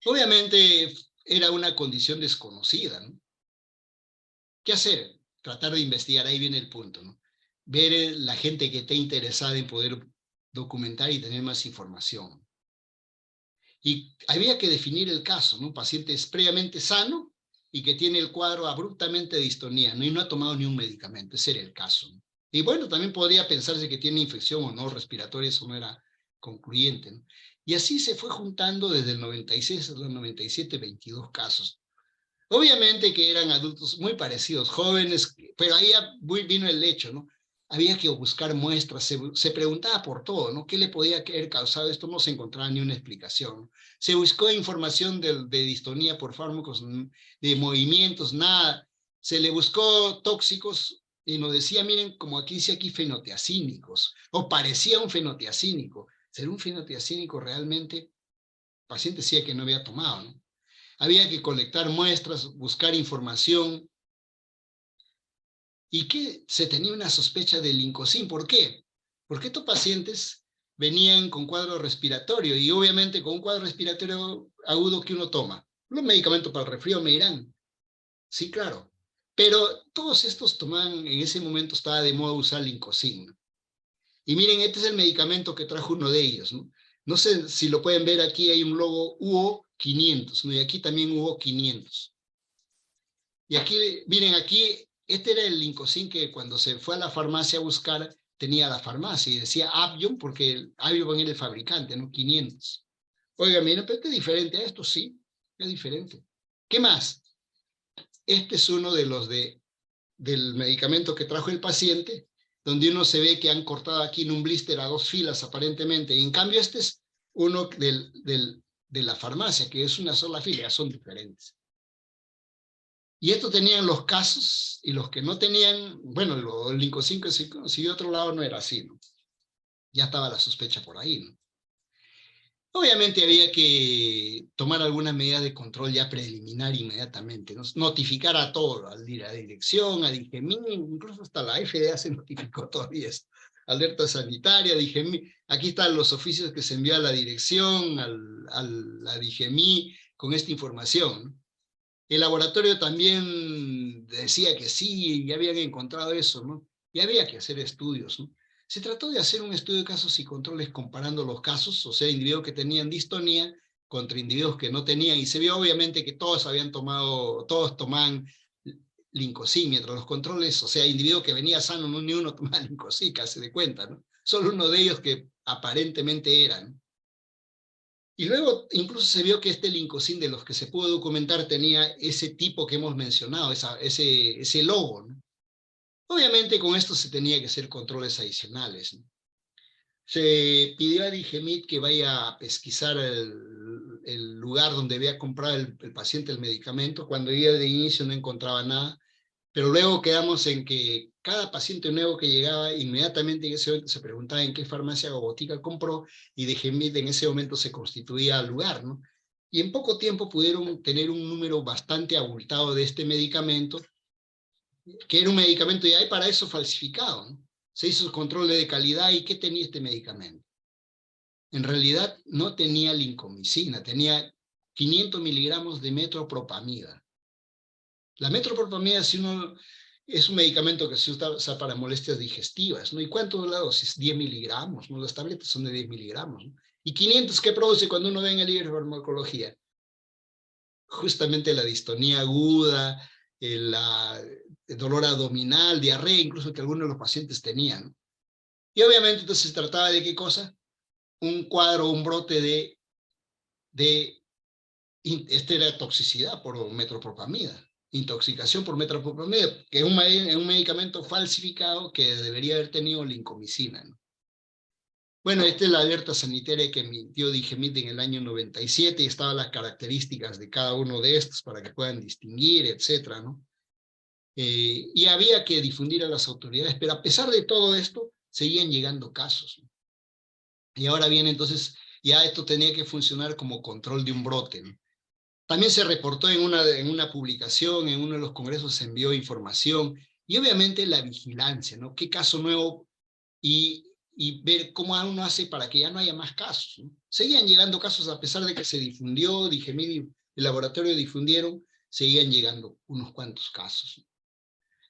Obviamente era una condición desconocida, ¿no? ¿Qué hacer? Tratar de investigar, ahí viene el punto, ¿no? Ver la gente que esté interesada en poder documentar y tener más información. Y había que definir el caso, ¿no? Un paciente es previamente sano y que tiene el cuadro abruptamente de distonía, ¿no? Y no ha tomado ni un medicamento, ese era el caso, ¿no? Y bueno, también podría pensarse que tiene infección o no respiratoria, eso no era concluyente, ¿no? Y así se fue juntando desde el 96 hasta el 97, 22 casos. Obviamente que eran adultos muy parecidos, jóvenes, pero ahí vino el hecho, ¿no? Había que buscar muestras, se preguntaba por todo, ¿no? ¿Qué le podía haber causado esto? No se encontraba ni una explicación, ¿no? Se buscó información de distonía por fármacos, de movimientos, nada. Se le buscó tóxicos y nos decía, miren, como aquí dice aquí, fenotiazínicos, o parecía un fenotiazínico. ¿Ser un fenotiazínico realmente? El paciente decía que no había tomado, ¿no? Había que colectar muestras, buscar información, y que se tenía una sospecha del lincocin. ¿Por qué? Porque estos pacientes venían con cuadro respiratorio, y obviamente con un cuadro respiratorio agudo que uno toma. Los medicamentos para el resfrío me dirán, sí, claro. Pero todos estos tomaban, en ese momento estaba de moda usar lincocin. Y miren, este es el medicamento que trajo uno de ellos, ¿no? No sé si lo pueden ver, aquí hay un logo UO 500, ¿no? Y aquí también UO 500. Y aquí, miren, aquí, este era el lincocin que cuando se fue a la farmacia a buscar, tenía la farmacia y decía Avion, porque Avion era el fabricante, ¿no? 500. Oiga, miren, pero este es diferente a esto, sí, es diferente. ¿Qué más? Este es uno de los del medicamento que trajo el paciente, donde uno se ve que han cortado aquí en un blister a 2 filas aparentemente, y en cambio este es uno de la farmacia, que es una sola fila, ya son diferentes. Y estos tenían los casos, y los que no tenían, bueno, el lincocin que se consiguió de otro lado no era así, ¿no? Ya estaba la sospecha por ahí, ¿no? Obviamente había que tomar algunas medidas de control ya preliminar inmediatamente, ¿no? Notificar a todo, a la dirección, a DIGEMIN, incluso hasta la FDA se notificó todavía esto. Alerta sanitaria, DIGEMIN, aquí están los oficios que se envió a la dirección, a la DIGEMI con esta información, ¿no? El laboratorio también decía que sí, ya habían encontrado eso, ¿no? Y había que hacer estudios, ¿no? Se trató de hacer un estudio de casos y controles comparando los casos, o sea, individuos que tenían distonía contra individuos que no tenían, y se vio obviamente que todos tomaban lincosí, mientras los controles, o sea, individuo que venía sano, no, ni uno tomaba lincosí, casi de cuenta, ¿no? Solo uno de ellos que aparentemente eran. Y luego incluso se vio que este lincosín de los que se pudo documentar tenía ese tipo que hemos mencionado, ese logo, ¿no? Obviamente con esto se tenía que hacer controles adicionales, ¿no? Se pidió a Digemit que vaya a pesquisar el lugar donde había comprado el paciente el medicamento. Cuando ella de inicio no encontraba nada, pero luego quedamos en que cada paciente nuevo que llegaba, inmediatamente en ese momento se preguntaba en qué farmacia o botica compró, y Digemit en ese momento se constituía al lugar, ¿no? Y en poco tiempo pudieron tener un número bastante abultado de este medicamento, que era un medicamento ya hay para eso falsificado, ¿no? Se hizo control de calidad, y ¿qué tenía este medicamento? En realidad no tenía lincomicina, tenía 500 miligramos de metropropamida. La metropropamida, si uno, es un medicamento que se usa para molestias digestivas, ¿no? ¿Y cuánto es la dosis? 10 miligramos, ¿no? Las tabletas son de 10 miligramos, ¿no? ¿Y 500 qué produce cuando uno ve en el libro de farmacología? Justamente la distonía aguda, el dolor abdominal, diarrea, incluso que algunos de los pacientes tenían, ¿no? Y obviamente entonces se trataba de ¿qué cosa? Un cuadro, un brote era toxicidad por metropropamida, intoxicación por metropropamida, que es un medicamento falsificado que debería haber tenido lincomicina, ¿no? Bueno, esta es la alerta sanitaria que emitió Digemit en el año 97, y estaban las características de cada uno de estos para que puedan distinguir, etcétera, ¿no? Y había que difundir a las autoridades, pero a pesar de todo esto, seguían llegando casos, ¿no? Y ahora bien, entonces, ya esto tenía que funcionar como control de un brote, ¿no? También se reportó en una publicación, en uno de los congresos se envió información, y obviamente la vigilancia, ¿no? ¿Qué caso nuevo? Y ver cómo uno hace para que ya no haya más casos, ¿no? Seguían llegando casos a pesar de que se difundió, Digemid y el laboratorio difundieron, seguían llegando unos cuantos casos, ¿no?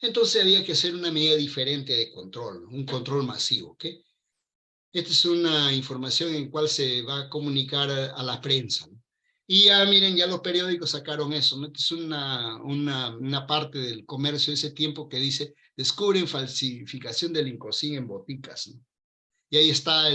Entonces había que hacer una medida diferente de control, ¿no? Un control masivo, ¿ok? Esta es una información en cual se va a comunicar a la prensa, ¿no? Y ya miren, ya los periódicos sacaron eso, ¿no? Esta es una parte del comercio de ese tiempo que dice, descubren falsificación del lincosín en boticas, ¿no? Y ahí está,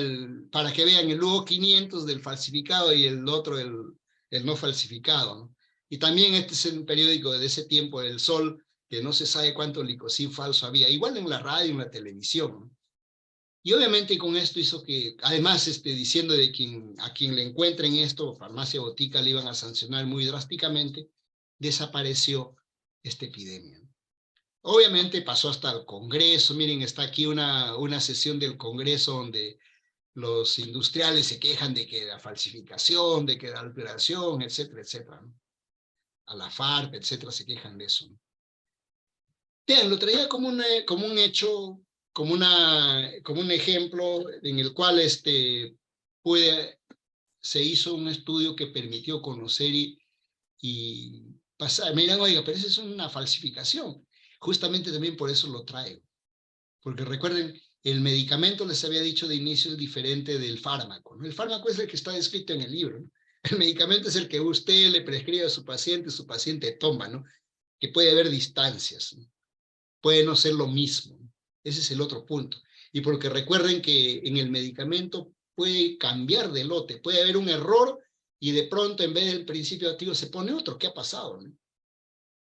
para que vean, el Hugo 500 del falsificado y el otro, el no falsificado, ¿no? Y también este es el periódico de ese tiempo, El Sol, que no se sabe cuánto licosín falso había, igual en la radio, en la televisión, ¿no? Y obviamente con esto hizo que, además diciendo de a quien le encuentren esto, farmacia botica, le iban a sancionar muy drásticamente, desapareció esta epidemia. Obviamente pasó hasta el Congreso. Miren, está aquí una sesión del Congreso donde los industriales se quejan de que la falsificación, de que la alteración, etcétera, etcétera, ¿no? A la FARC, etcétera, se quejan de eso, ¿no? Bien, lo traía como un hecho, como un ejemplo en el cual se hizo un estudio que permitió conocer y pasar. Miren, oiga, pero esa es una falsificación. Justamente también por eso lo traigo. Porque recuerden, el medicamento, les había dicho de inicio, es diferente del fármaco, ¿no? El fármaco es el que está descrito en el libro, ¿no? El medicamento es el que usted le prescribe a su paciente toma, ¿no? Que puede haber distancias, ¿no? Puede no ser lo mismo. Ese es el otro punto. Y porque recuerden que en el medicamento puede cambiar de lote, puede haber un error y de pronto en vez del principio activo se pone otro. ¿Qué ha pasado, no?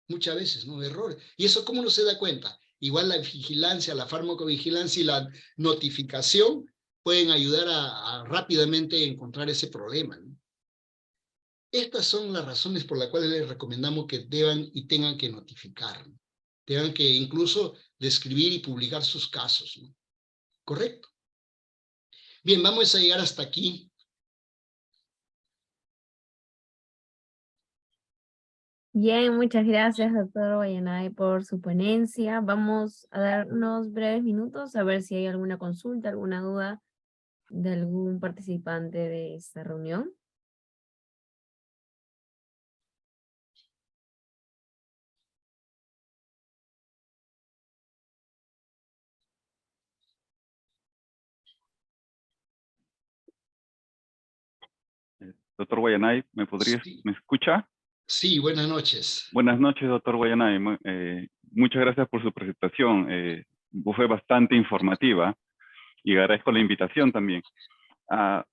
Muchas veces, ¿no? Errores. ¿Y eso cómo uno se da cuenta? Igual la vigilancia, la farmacovigilancia y la notificación pueden ayudar a rápidamente encontrar ese problema, ¿no? Estas son las razones por las cuales les recomendamos que deban y tengan que notificar, ¿no? Tengan que incluso describir y publicar sus casos, ¿no? ¿Correcto? Bien, vamos a llegar hasta aquí. Bien, muchas gracias, doctor Guayanay, por su ponencia. Vamos a dar unos breves minutos a ver si hay alguna consulta, alguna duda de algún participante de esta reunión. Doctor Guayanay, Sí, ¿me escucha? sí, buenas noches. Buenas noches, doctor Guayanay. Muchas gracias por su presentación. Fue bastante informativa y agradezco la invitación también.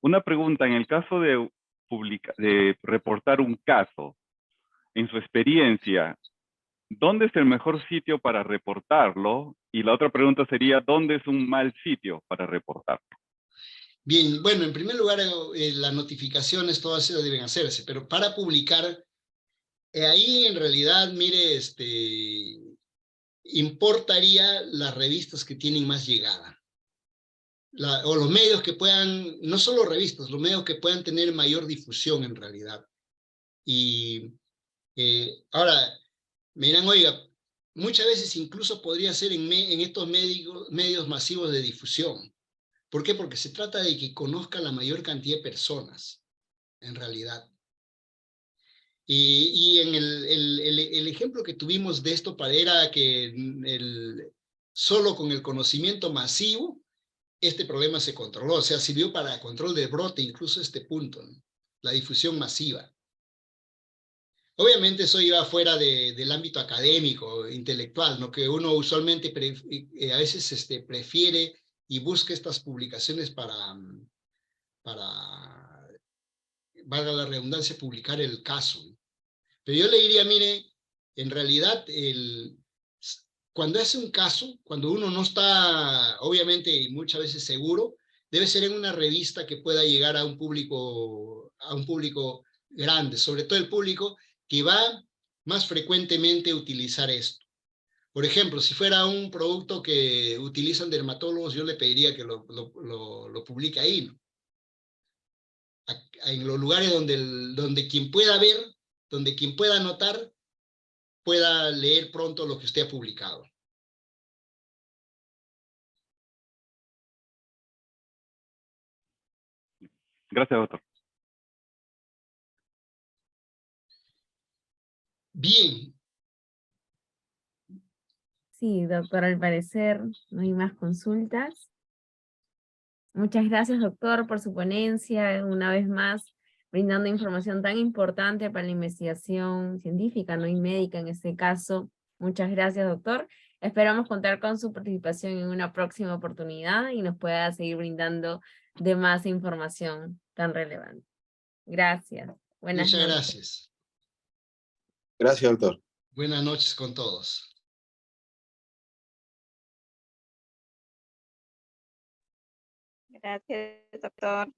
Una pregunta, en el caso de reportar un caso, en su experiencia, ¿dónde es el mejor sitio para reportarlo? Y la otra pregunta sería, ¿dónde es un mal sitio para reportarlo? Bien, bueno, en primer lugar, las notificaciones todas deben hacerse, pero para publicar, ahí en realidad, mire, importaría las revistas que tienen más llegada. O los medios que puedan, no solo revistas, los medios que puedan tener mayor difusión en realidad. Y ahora, me dirán, oiga, muchas veces incluso podría ser en estos medios masivos de difusión. ¿Por qué? Porque se trata de que conozca la mayor cantidad de personas, en realidad. Y en el ejemplo que tuvimos de esto era que solo con el conocimiento masivo, este problema se controló, o sea, sirvió para control del brote, incluso este punto, ¿no? La difusión masiva. Obviamente eso iba fuera del ámbito académico, intelectual, ¿no? Que uno usualmente a veces prefiere y busca estas publicaciones para, valga la redundancia, publicar el caso, ¿no? Pero yo le diría, mire, en realidad, cuando hace un caso, cuando uno no está, obviamente, y muchas veces seguro, debe ser en una revista que pueda llegar a un público grande, sobre todo el público que va más frecuentemente a utilizar esto. Por ejemplo, si fuera un producto que utilizan dermatólogos, yo le pediría que lo publique ahí, ¿no? En los lugares donde quien pueda ver, donde quien pueda anotar, pueda leer pronto lo que usted ha publicado. Gracias, doctor. Bien. Sí, doctor, al parecer no hay más consultas. Muchas gracias, doctor, por su ponencia, una vez más, brindando información tan importante para la investigación científica, no y médica en este caso. Muchas gracias, doctor. Esperamos contar con su participación en una próxima oportunidad y nos pueda seguir brindando de más información tan relevante. Gracias. Buenas Muchas noches. gracias. Gracias, doctor. Buenas noches con todos. Gracias, doctor.